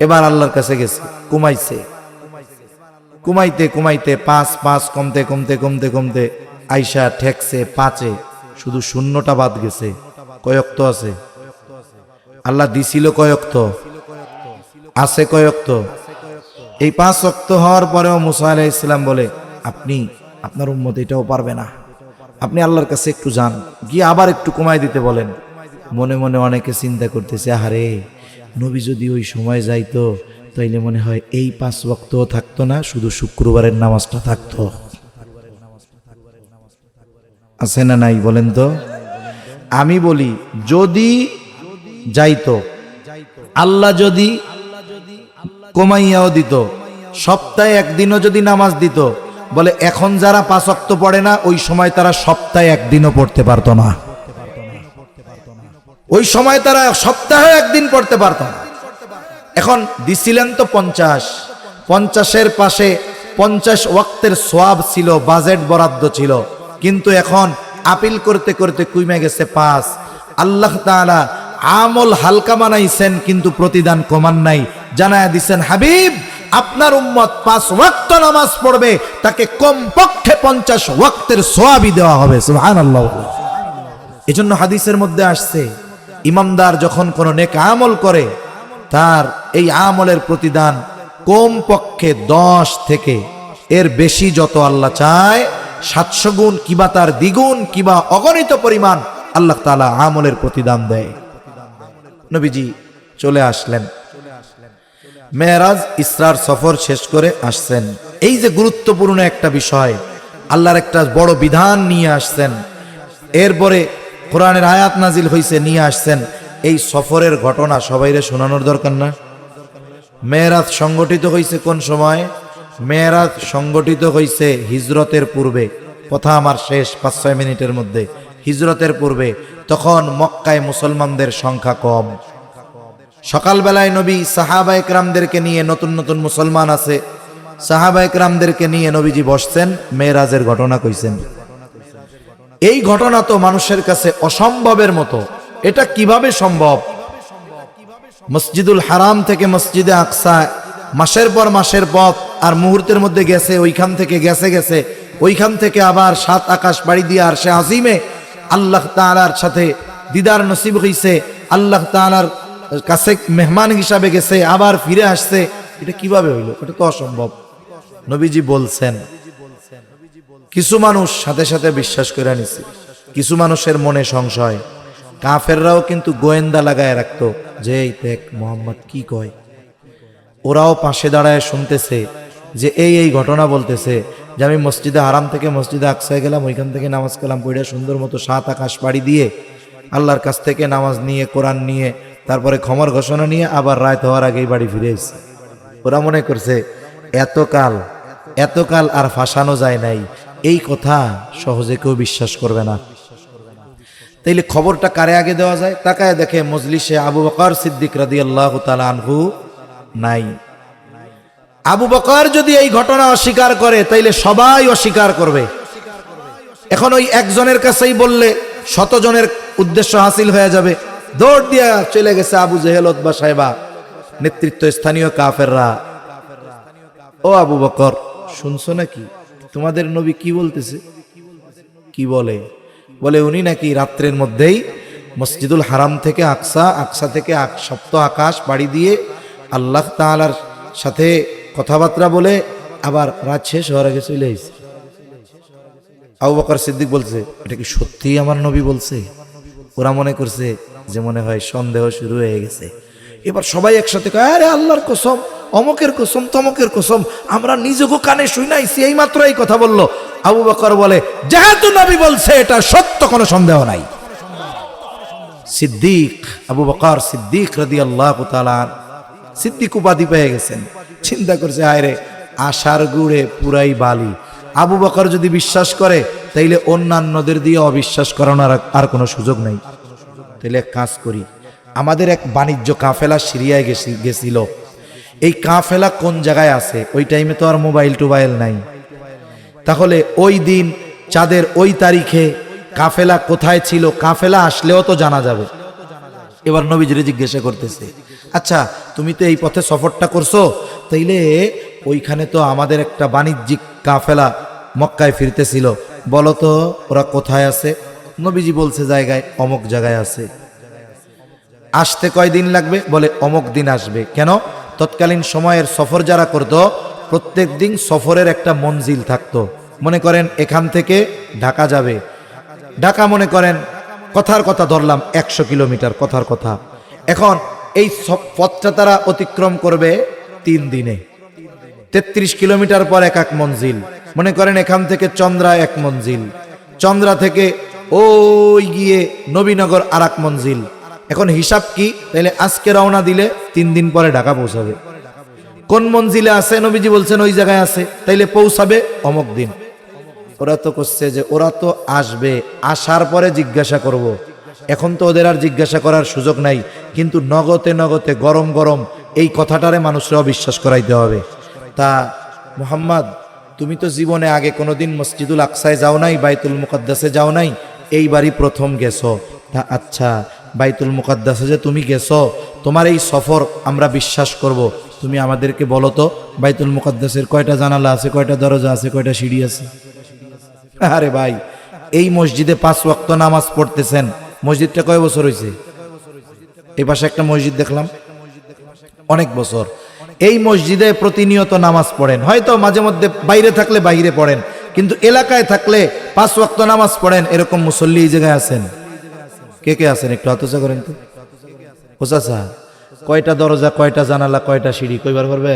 এবার আল্লাহর কাছে গেছে, কমাইছে, কমাইতে কমাইতে 5 কমতে কমতে কমতে কমতে আইসা ঠেকছে 5-এ, শুধু শূন্যটা বাদ গেছে। কয়ক্ত আছে? আল্লাহ দিছিল কয়ক্ত? আছে কয়ক্ত? এই 5 ওয়াক্ত হওয়ার পরেও মুসা আলাইহিস সালাম বলে আপনি আপনার উম্মত এটাও পারবে না, আপনি আল্লাহর কাছে একটু যান, গিয়ে আবার একটু কমাই দিতে বলেন। মনে মনে অনেকে চিন্তা করতেছে, আরে নবী যদি ওই সময় যাইতো তাইলে মনে হয় এই 5 ওয়াক্তও থাকতো না, শুধু শুক্রবারের নামাজটা থাকতো। আছে না নাই বলেন তো? আমি বলি যদি যাইতো, আল্লাহ যদি কমাইয়াও দিত, সপ্তাহে একদিনও যদি নামাজ দিত, বলে এখন যারা 5 ওয়াক্ত পড়ে না ওই সময় তারা সপ্তাহে একদিনও পড়তে পারতো না। ওই সময় তারা সপ্তাহে একদিন পড়তে পারতো না। এখন দিছিলেন তো 50-50-এর পাশে 50 ওয়াক্তের সওয়াব ছিল, বাজেট বরাদ্দ ছিল, কিন্তু এখন আপিল করতে করতে কমে গেছে 5। আল্লাহ তাআলা আমল হালকা বানাইছেন কিন্তু প্রতিদান কমান নাই। জানায়া দিছেন হাবিব আপনার উম্মত 5 ওয়াক্ত নামাজ পড়বে, তাকে কমপক্ষে 50 ওয়াক্তের সওয়াবই দেওয়া হবে। সুবহানাল্লাহ। এজন্য হাদিসের মধ্যে আসছে ইমামদার যখন কোনো নেক আমল করে তার এই আমলের প্রতিদান কমপক্ষে 10 থেকে এর বেশি যত আল্লাহ চায় 700 গুণ কিবা তার দ্বিগুণ কিবা অগণিত পরিমাণ আল্লাহ তাআলা আমলের প্রতিদান দেয়। নবীজি চলে আসলেন, মেরাজ ইসরার সফর শেষ করে আসছেন। এই যে গুরুত্বপূর্ণ একটা বিষয়, আল্লাহর একটা বড় বিধান নিয়ে আসছেন, এরপরে কোরআনের আয়াত নাজিল হইছে, নিয়ে আসছেন। এই সফরের ঘটনা সবাইরে শোনানোর দরকার না? মেরাজ সংগঠিত হইছে কোন সময়? মেরাজ সংগঠিত হইছে হিজরতের পূর্বে। কথা আমার শেষ 5-6 মিনিটের মধ্যে। হিজরতের পূর্বে তখন মক্কায় মুসলমানদের সংখ্যা কম। সকালবেলায় নবী সাহাবা একরামদেরকে নিয়ে, নতুন নতুন মুসলমান আছে, সাহাবা একরামদেরকে নিয়ে নবীজি বসছেন, মেরাজের ঘটনা কইছেন। এই ঘটনা তো মানুষের কাছে অসম্ভবের মতো। এটা কিভাবে সম্ভব? মসজিদুল হারাম থেকে মসজিদে আকসা মাসের পর মাসের পথ, আর মুহূর্তের মধ্যে গেছে, ওইখান থেকে গেছে, ওইখান থেকে আবার 7 আকাশ পাড়ি দিয়ে আরশে আজিমে আল্লাহ তাআলার সাথে দিদার নসিব হইছে, আল্লাহ তাআলার কাছে মেহমান হিসাবে গেছে, আবার ফিরে আসছে। এটা কিভাবে হইল? এটা তো অসম্ভব। নবীজি বলছেন, কিছু মানুষ সাথে সাথে বিশ্বাস করে নিছে, কিছু মানুষের মনে সংশয়। কাফেররাও কিন্তু গোয়েন্দা লাগায় রাখতো যে এই দেখ মুহাম্মদ কি কয়। ওরাও পাশে দাঁড়ায় শুনতেছে যে এই ঘটনা বলতেছে যে আমি মসজিদে হারাম থেকে মসজিদে আকসায় গেলাম, ওইখান থেকে নামাজ কালাম পড়ে সুন্দর মতো 7 আকাশ পাড়ি দিয়ে আল্লাহর কাছ থেকে নামাজ নিয়ে, কোরআন নিয়ে, তারপরে ক্ষমার ঘোষণা নিয়ে আবার রাত হওয়ার আগেই বাড়ি ফিরে এসেছে। ওরা মনে করছে এতকাল আর ফাঁসানো যায় নাই, এই কথা সহজে কেউ বিশ্বাস করবে না। তাইলে খবরটা কারে আগে দেওয়া যায়? তাকায় দেখে মজলিসে আবু বকর সিদ্দিক রাদিয়াল্লাহু তাআলা আনহু নাই। আবু বকর যদি এই ঘটনা অস্বীকার করে তাইলে সবাই অস্বীকার করবে। এখন ওই একজনের কাছেই বললে 100 জনের উদ্দেশ্য হাসিল হয়ে যাবে। দৌড় দিয়া চলে গেছে আবু জেহেল, উতবা, সাইবা, নেতৃত্ব স্থানীয় কাফেররা। ও আবু বকর, শুনছো নাকি তোমাদের নবী কি বলতেছে? কি বলে? বলে উনি নাকি রাত্রের মধ্যেই মসজিদুল হারাম থেকে আকসা, আকসা থেকে 7 আকাশ পাড়ি দিয়ে আল্লাহ তাআলার সাথে কথাবার্তা বলে আবার রাত শেষ হওয়ার আগে চলে এসেছে। আবু বকর সিদ্দিক বলছে, এটা কি সত্যি আমার নবী বলছে? ওরা মনে করছে যে মনে হয় সন্দেহ শুরু হয়ে গেছে। এবার সবাই একসাথে কয়, আরে আল্লাহর কসম, অমকের কসম, তমকের কসম, আমরা নিজেকে কানে শুনাইছি, এই মাত্র এই কথা বললো। আবু বকর বলে, যেহেতু নবী বলছে এটা সত্য, কোনো সন্দেহ নাই। সিদ্দিক, আবু বকর সিদ্দিক রাদিয়াল্লাহু তাআলা সিদ্দিক উপাধি পেয়ে গেছেন। চিন্তা করছে, আয়রে আশার গুড়ে পুরাই বালি। আবু বকর যদি বিশ্বাস করে তাইলে অন্যান্যদের দিয়ে অবিশ্বাস করানোর আর কোনো সুযোগ নাই। তাইলে এক কাজ করি, আমাদের এক বাণিজ্য কাফেলা সিরিয়ায় গেছিল। এই কাফেলা কোন জায়গায় আছে? ওই টাইমে তো আর মোবাইল টোবাইল নাই। তাহলে ওই দিন চাঁদের ওই তারিখে কাফেলা কোথায় ছিল, কাফেলা আসলেও তো জানা যাবে। এবার নবীজিরে জিজ্ঞাসা করতেছে, আচ্ছা তুমি তো এই পথে সফরটা করছো, তাইলে ওইখানে তো আমাদের একটা বাণিজ্যিক কাফেলা মক্কায় ফিরতেছিল, বলো তো ওরা কোথায় আছে? নবীজি বলছে জায়গায়, অমক জায়গায় আছে। আসতে কয়দিন লাগবে? বলে অমক দিন আসবে। কেন? তৎকালীন সময়ের সফর যারা করত, প্রত্যেক দিন সফরের একটা মঞ্জিল থাকতো। মনে করেন এখান থেকে ঢাকা যাবে, ঢাকা মনে করেন কথার কথা ধরলাম 100 কিলোমিটার, কথার কথা। এখন এই পথটা তারা অতিক্রম করবে 3 দিনে। 33 কিলোমিটার পর এক এক মঞ্জিল। মনে করেন এখান থেকে চন্দ্রা এক মঞ্জিল, চন্দ্রা থেকে ওই গিয়ে নবীনগর আর এক মঞ্জিল। এখন হিসাব কি? তাইলে আজকে রওনা দিলে 3 দিন পরে ঢাকা পৌঁছাবে। কোন মঞ্জিলে আছে? নবীজি বলছেন ওই জায়গায় আছে, তাইলে পৌঁছাবে অমুক দিন। ওরা তো করছে যে ওরা তো আসবে, আসার পরে জিজ্ঞাসা করব। এখন তো ওদের আর জিজ্ঞাসা করার সুযোগ নাই, কিন্তু নগতে নগতে গরম গরম এই কথাটারে মানুষরা অবিশ্বাস করাইতে হবে। তা মুহাম্মদ, তুমি তো জীবনে আগে কোনোদিন মসজিদুল আকসায় যাও নাই, বাইতুল মুকাদ্দাসে যাও নাই, এইবারই প্রথম গেছো। তা আচ্ছা, বাইতুল মুকাদ্দাসে যে তুমি গেছো, তোমার এই সফর আমরা বিশ্বাস করব। তুমি আমাদেরকে বলো তো বাইতুল মুকাদ্দাসের কয়টা জানালা আছে, কয়টা দরজা আছে, কয়টা সিঁড়ি আছে? আরে ভাই, এই মসজিদে 5 ওয়াক্ত নামাজ পড়তেছেন, মসজিদটা কয় বছর হয়েছে? এই পাশে একটা মসজিদ দেখলাম অনেক বছর। এই মসজিদে প্রতিনিয়ত নামাজ পড়েন, হয়তো মাঝে মধ্যে বাইরে থাকলে বাইরে পড়েন, কিন্তু এলাকায় থাকলে 5 ওয়াক্ত নামাজ পড়েন, এরকম মুসল্লি এই জায়গায় আছেন? কে কে আছেন একটু আতসা করেন তো। ও চাচা, কয়টা দরজা, কয়টা জানালা, কয়টা সিঁড়ি কইবার পারবে?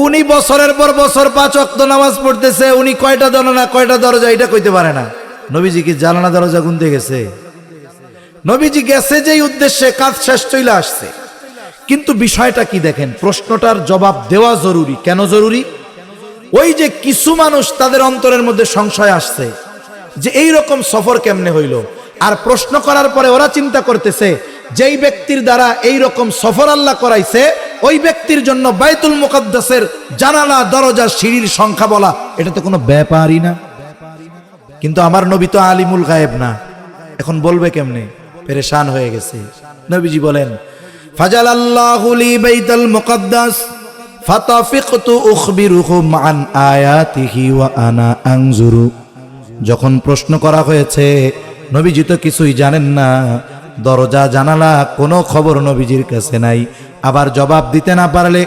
উনি বছরের পর বছর 5 ওয়াক্ত নামাজ পড়তেছে, উনি কয়টা জানালা, কয়টা দরজা এটা কইতে পারে না। নবীজি কি জানালা দরজা গুনতে গেছে? নবীজি গেছে যেই উদ্দেশ্যে, কাজ শেষ চলে আসছে। কিন্তু বিষয়টা কি দেখেন, প্রশ্নটার জবাব দেওয়া জরুরি। কেন জরুরি? ওই যে কিছু মানুষ তাদের অন্তরের মধ্যে সংশয় আসছে যে এই রকম সফর কেমনে হইল, আর প্রশ্ন করার পরে ওরা চিন্তা করতেছে যেই ব্যক্তির দ্বারা এই রকম সফর আল্লাহ করাইছে, ওই ব্যক্তির জন্য বাইতুল মুকাদ্দাসের জানালা, দরজা, সিঁড়ির সংখ্যা বলা এটা তো কোনো ব্যাপারই না। কিন্তু আমার নবী তো আলিমুল গায়েব না, এখন বলবে কেমনে? পেরেশান হয়ে গেছে। নবীজি বলেন, ফাজালাল্লাহু লি বাইতুল মুকাদ্দাস ফাতাফিকতু উখবিরুহুম আন আয়াতিহি ওয়া আনা আনজুরু। যখন প্রশ্ন করা হয়েছে, নবীজি তো কিছুই জানেন না, দরজা জানালা কোনো খবর নবীজির কাছে নাই। আবার জবাব দিতে না পারলে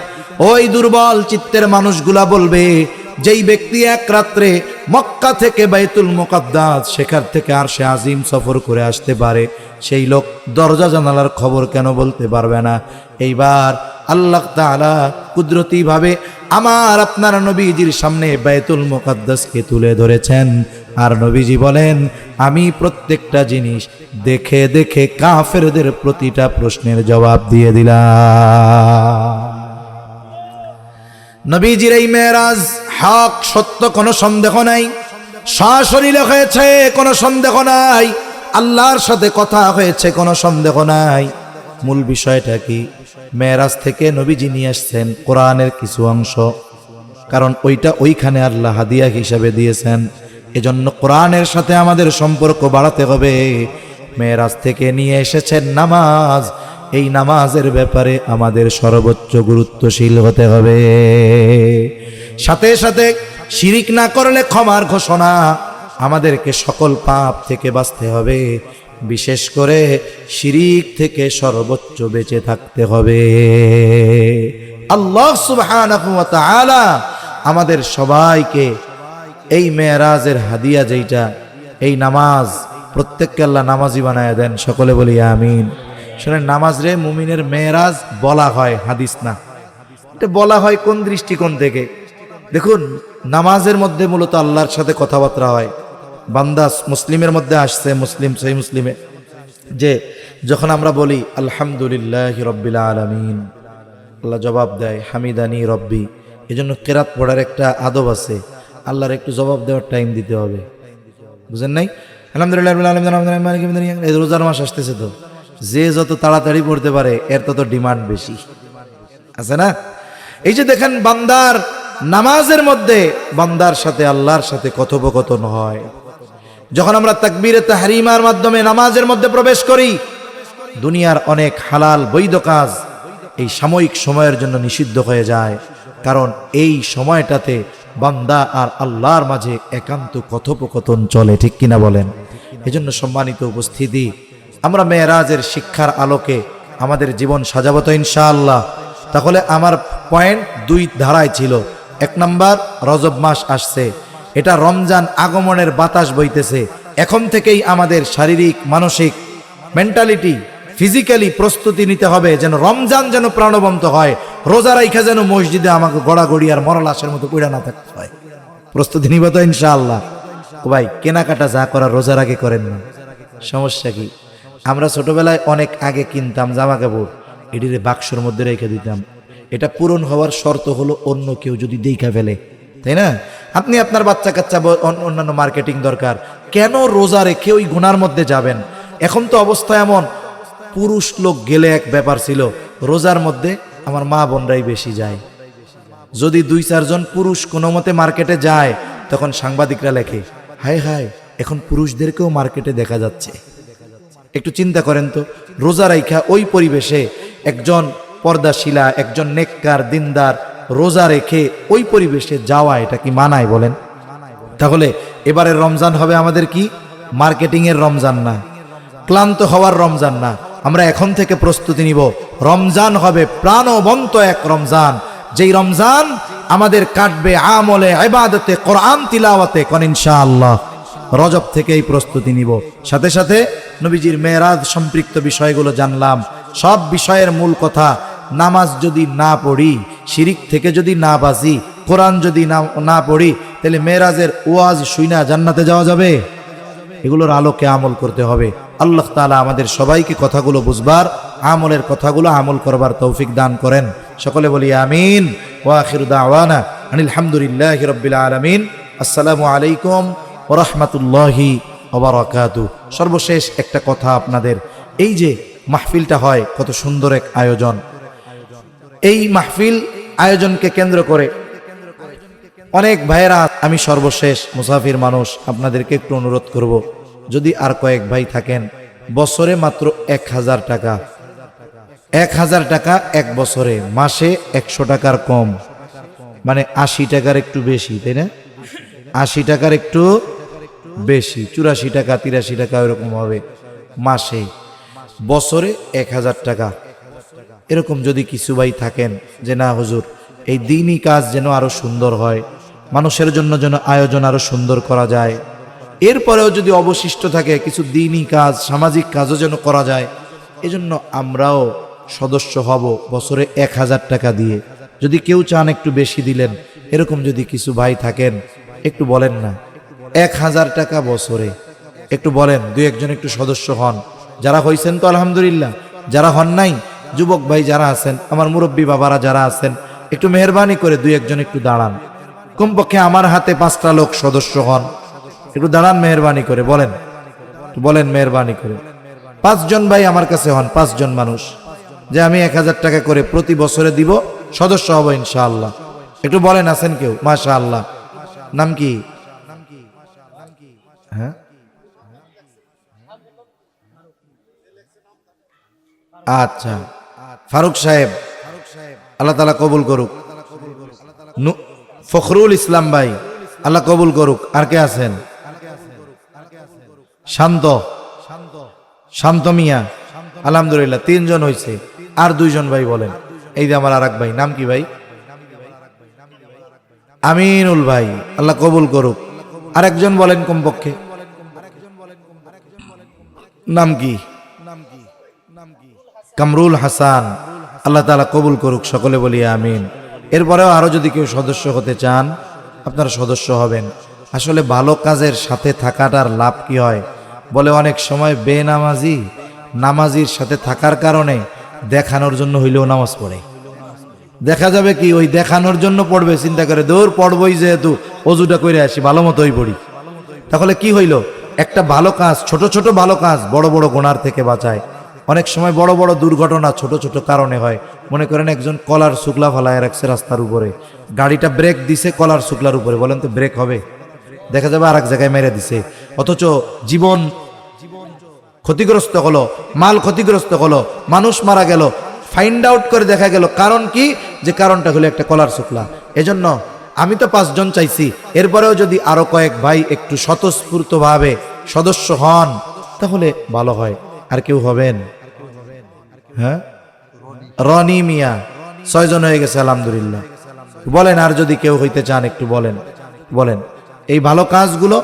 ওই দুর্বল চিত্তের মানুষগুলা বলবে, যেই ব্যক্তি এক রাত্রে মক্কা থেকে বাইতুল মুকাদ্দাস, সেখান থেকে আরশে আজিম সফর করে আসতে পারে, সেই লোক দরজা জানালার খবর কেন বলতে পারবে না? এইবার আল্লাহ তাআলা কুদরতি ভাবে আমার আপনার নবীজির সামনে বাইতুল মুকাদ্দাসকে তুলে ধরেছেন, আর নবীজি বলেন, আমি প্রত্যেকটা জিনিস দেখে দেখে কাফেরদের প্রতিটা প্রশ্নের জবাব দিয়ে দিলাম। নবীজির এই মেরাজ হক, সত্য, কোনো সন্দেহ নাই। সশরীরে হয়েছে, কোনো সন্দেহ নাই। আল্লাহর সাথে কথা হয়েছে, কোনো সন্দেহ নাই। মূল বিষয়টা কি? মেরাজ থেকে নবীজি নিয়ে আসছেন কোরআনের কিছু অংশ, কারণ ওইটা ওইখানে আল্লাহ হাদিয়া হিসাবে দিয়েছেন। এজন্য কোরআনের সাথে আমাদের সম্পর্ক বাড়াতে হবে। মেরাজ থেকে নিয়ে এসেছেন নামাজ, এই নামাজের ব্যাপারে আমাদের সর্বোচ্চ গুরুত্বশীল হতে হবে। সাথে সাথে শিরিক না করলে ক্ষমার ঘোষণা, আমাদেরকে সকল পাপ থেকে বাঁচতে হবে, বিশেষ করে শিরিক থেকে সর্বোচ্চ বেঁচে থাকতে হবে। আল্লাহ সুবহানাহু ওয়া তাআলা আমাদের সবাইকে এই মেরাজের হাদিয়া যেইটা, এই নামাজ, প্রত্যেককে আল্লাহ নামাজি বানায় দেন। সকলে বলি আমিন। শুনেন, নামাজ রে মুমিনের মেরাজ বলা হয়, হাদিস না। এটা বলা হয় কোন দৃষ্টিকোণ থেকে? দেখুন, নামাজের মধ্যে মূলত আল্লাহর সাথে কথাবার্তা হয়। বান্দা মুসলিমের মধ্যে আসছে, মুসলিম সহিহ মুসলিমে, যে যখন আমরা বলি আলহামদুলিল্লাহি রাব্বিল আলামিন, আল্লাহ জবাব দেয় হামিদানি রব্বি। এজন্য কিরাত পড়ার একটা আদব আছে, আল্লাহর একটু জবাব দেওয়ার টাইম দিতে হবে, বুঝেন নাই? আলহামদুলিল্লাহ রাব্বিল আলামিন। এই রোজার মাস আসতেছে, তো যে যত তাড়াতাড়ি পড়তে পারে এর তত ডিমান্ড বেশি, আছে না? এই যে দেখেন, বান্দার নামাজের মধ্যে বান্দার সাথে আল্লাহর সাথে কথোপকথন হয়। যখন আমরা তাকবীরে তাহরিমার মাধ্যমে নামাজের মধ্যে প্রবেশ করি, দুনিয়ার অনেক হালাল বৈধ কাজ এই সাময়িক সময়ের জন্য নিষিদ্ধ হয়ে যায়, কারণ এই সময়টাতে বান্দা আর আল্লাহর মাঝে একান্ত কথোপকথন চলে, ঠিক কিনা বলেন? এজন্য সম্মানিত উপস্থিতি, আমরা মেরাজের শিক্ষার আলোকে আমাদের জীবন সাজাবো তো ইনশাআল্লাহ। তাহলে আমার পয়েন্ট 2 ধারায় ছিল। 1 নাম্বার, রজব মাস আসছে, এটা রমজান আগমনের বাতাস বইতেছে। এখন থেকেই আমাদের শারীরিক, মানসিক মেন্টালিটি ফিজিক্যালি প্রস্তুতি নিতে হবে, যেন রমজান যেন প্রাণবন্ত হয়, রোজা রাইখা যেন মসজিদে আমাকে গড়াগড়ি আর মরা লাশের মতো পড়া না থাকতে হয়। প্রস্তুতি নিব তো ইনশাআল্লাহ। ও ভাই, কেনাকাটা যা করার রোজার আগে করেন না, সমস্যা কি? আমরা ছোটবেলায় অনেক আগে কিনতাম জামা কাপড়, এটিরে বাক্সর মধ্যে রেখে দিতাম। এটা পূরণ হওয়ার শর্ত হলো অন্য কেউ যদি দেখা ফেলে, তাই না? আপনি আপনার বাচ্চা কাচ্চা অন্যান্য মার্কেটিং দরকার, কেন রোজা রেখে ওই গুনার মধ্যে যাবেন? এখন তো অবস্থা এমন, পুরুষ লোক গেলে এক ব্যাপার ছিল, রোজার মধ্যে আমার মা বোনরাই বেশি যায়। যদি 2-4 জন পুরুষ কোনো মতে মার্কেটে যায়, তখন সাংবাদিকরা লেখে, হায় হায়, এখন পুরুষদেরকেও মার্কেটে দেখা যাচ্ছে। একটু চিন্তা করেন তো, রোজা রাইখা ওই পরিবেশে একজন পর্দাশীলা, একজন নেককার দিনদার রোজা রেখে ওই পরিবেশে যাওয়া, এটা কি মানায় বলেন? তাহলে এবারের রমজান হবে আমাদের কি মার্কেটিং এর রমজান না, ক্লান্ত হওয়ার রমজান না। আমরা এখন থেকে প্রস্তুতি নিব, রমজান হবে প্রাণবন্ত এক রমজান, যেই রমজান আমাদের কাটবে আমলে, ইবাদতে, কোরআন তিলাওয়াতে, কোন ইনশাআল্লাহ। রজব থেকেই প্রস্তুতি নিব। সাথে সাথে নবীজির মেরাজ সম্পৃক্ত বিষয়গুলো জানলাম। সব বিষয়ের মূল কথা, নামাজ যদি না পড়ি, শিরিক থেকে যদি না বাঁচি, কোরআন যদি না পড়ি, তাহলে মেরাজের ওয়াজ শুইনা জান্নাতে যাওয়া যাবে? এগুলোর আলোকে আমল করতে হবে। আল্লাহ তাআলা আমাদের সবাইকে কথাগুলো বুঝবার, আমলের কথাগুলো আমল করবার তৌফিক দান করেন। সকলে বলি আমিন। ওয়া আখিরু দাওয়ানা আনিল হামদুলিল্লাহি রাব্বিল আলামিন। আসসালামু আলাইকুম ওয়া রাহমাতুল্লাহি ওয়া বারাকাতুহু। সর্বশেষ একটা কথা আপনাদের, এই যে মাহফিলটা হয়, কত সুন্দর এক আয়োজন। এই মাহফিল আয়োজনকে কেন্দ্র করে অনেক ভাইয়েরা, আমি সর্বশেষ মুসাফির মানুষ, আপনাদেরকে একটু অনুরোধ করব, যদি আর কয়েক ভাই থাকেন, বছরে মাত্র 1000 টাকা, 1000 টাকা এক বছরে, মাসে 100 টাকার কম, মানে 80 টাকার একটু বেশি, তাই না? 80 টাকার একটু বেশি, 84 টাকা 83 টাকা এরকম হবে মাসে। বছরে 1000 টাকা। এরকম যদি কিছু ভাই থাকেন যে না হুজুর, এই দিনই কাজ যেন আরো সুন্দর হয়, মানুষের জন্য যেন আয়োজন আরো সুন্দর করা যায়, এরপরেও যদি অবশিষ্ট থাকে কিছু দিনই কাজ, সামাজিক কাজও যেন করা যায়, এজন্য আমরাও সদস্য হব বছরে 1000 টাকা দিয়ে। যদি কেউ চান একটু বেশি দিলেন, এরকম যদি কিছু ভাই থাকেন একটু বলেন না। 1000 টাকা বছরে, একটু বলেন, 2-1 জন একটু সদস্য হন। যারা হয়েছেন তো আলহামদুলিল্লাহ, যারা হন নাই, যুবক ভাই যারা আছেন, আমার মুরব্বী বাবারা যারা আছেন, একটু মেহরবানি করে 2-1 জন একটু দাঁড়ান। কমপক্ষে আমার হাতে 5টা লোক সদস্য হন, একটু দাঁড়ান মেহরবানি করে, বলেন, বলেন মেহরবানি করে। 5 জন ভাই আমার কাছে হন, 5 জন মানুষ, যে আমি 1000 টাকা করে প্রতি বছরে দিব, সদস্য হব ইনশাআল্লাহ। একটু বলেন, আছেন কেউ? মাশাআল্লাহ। নাম কি? হ্যাঁ, আচ্ছা, ফারুক সাহেব, আল্লাহ তাআলা কবুল করুক। ফখরুল ইসলাম ভাই, আল্লাহ কবুল করুক। আর কে আছেন? শান্ত, শান্ত মিয়া, আলহামদুলিল্লাহ 3 জন হয়েছে। আর 2 জন ভাই বলেন। এই যে আমার আর এক ভাই, নাম কি ভাই? আমিনুল ভাই, আল্লাহ কবুল করুক। আর একজন বলেন কমপক্ষে, নাম কি? কামরুল হাসান, আল্লাহ তাআলা কবুল করুক। সকলে বলি আমিন। এরপরেও আরো যদি কেউ সদস্য হতে চান, আপনারা সদস্য হবেন। আসলে ভালো কাজের সাথে থাকাটার লাভ কি হয় বলে, অনেক সময় বেনামাজি নামাজির সাথে থাকার কারণে দেখানোর জন্য হইলেও নামাজ পড়ে। দেখা যাবে কি ওই দেখানোর জন্য পড়বে, চিন্তা করে দূর পড়বই, যেহেতু অজুটা করে আসি, ভালো মতোই পড়ি। তাহলে কি হইল? একটা ভালো কাজ, ছোট ছোট ভালো কাজ বড় বড় গুনার থেকে বাঁচায়। অনেক সময় বড় বড় দুর্ঘটনা ছোট ছোট কারণে হয়। মনে করেন একজন কলার শুকলা ফালায় রাখছে রাস্তার উপরে, গাড়িটা ব্রেক দিছে কলার শুকলার উপরে, বলেন তো ব্রেক হবে? দেখা যাবে আর এক জায়গায় মেরে দিছে, অথচ জীবন ক্ষতিগ্রস্ত হলো, মাল ক্ষতিগ্রস্ত হলো, মানুষ মারা গেল। ফাইন্ড আউট করে দেখা গেল কারণ কি, যে কারণটা হলো একটা কলার শুকলা। এজন্য আমি তো 5 জন চাইছি, এরপরেও যদি আরো কয়েক ভাই একটু স্বতঃস্ফূর্তভাবে সদস্য হন তাহলে ভালো হয়। আর কেউ হবেন? হ্যাঁ, রনি মিয়া, 6 জন হয়ে গেছে আলহামদুলিল্লাহ। বলেন, আর যদি কেউ হইতে চান একটু বলেন, বলেন। এই ভালো কাজগুলো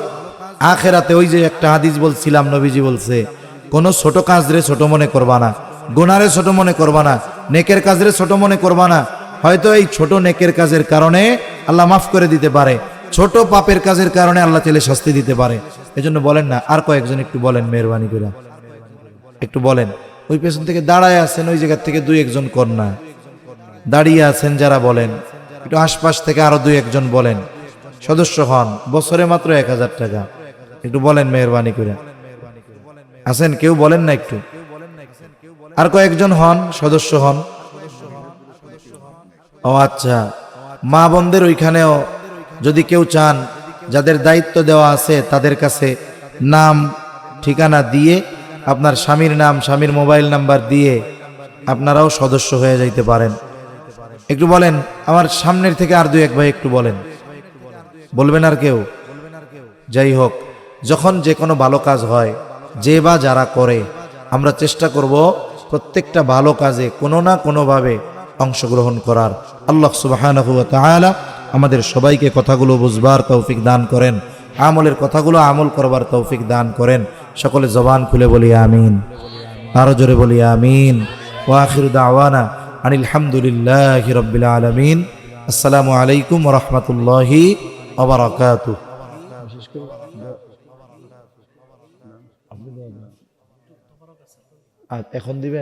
আখেরাতে, ওই যে একটা হাদিস বলছিলাম, নবীজি বলছে কোনো ছোট কাজরে ছোট মনে করবা না, গুনারে ছোট মনে করবা না, নেকের কাজরে ছোট মনে করবা না। হয়তো এই ছোট নেকের কাজের কারণে আল্লাহ মাফ করে দিতে পারে, ছোট পাপের কাজের কারণে আল্লাহ চাইলে শাস্তি দিতে পারে। এজন্য বলেন না, আর কয়েকজন একটু বলেন মেহরবানি করে, একটু বলেন। ওই পেছন থেকে দাঁড়ায় আছেন, ওই জায়গা থেকে দুই একজন কন্যা দাঁড়িয়ে আছেন যারা, বলেন একটু আশপাশ থেকে আরো দুই একজন বলেন। সদস্য হন, বছরে মাত্র 1000 টাকা। একটু বলেন মেহরবানি করে। আছেন কেউ? বলেন না একটু, আর কয়েকজন হন, সদস্য হন। ও আচ্ছা, মা বোনদের ওইখানেও যদি কেউ চান, যাদের দায়িত্ব দেওয়া আছে তাদের কাছে নাম ঠিকানা দিয়ে, আপনার স্বামীর নাম স্বামীর মোবাইল নাম্বার দিয়ে আপনারাও সদস্য হয়ে যাইতে পারেন। একটু বলেন, আমার সামনের থেকে আর দুই এক ভাই একটু বলেন। বলবেন আর কেউ? যাই হোক, যখন যে কোনো ভালো কাজ হয়, যে বা যারা করে, আমরা চেষ্টা করব প্রত্যেকটা ভালো কাজে কোনো না কোনোভাবে অংশগ্রহণ করার। আল্লাহ সুবহানাহু ওয়া তাআলা আমাদের সবাইকে কথাগুলো বুঝবার তৌফিক দান করেন, আমলের কথাগুলো আমল করবার তৌফিক দান করেন। সকলে জবান খুলে বলি আমিন, আরো জোরে বলি আমিন। ওয়া আখিরু দাওয়ানা আনিল হামদুলিল্লাহি রাব্বিল আলামিন। আসসালামু আলাইকুম ওয়া রাহমাতুল্লাহি ওয়া বারাকাতুহু। এখন দিবেন।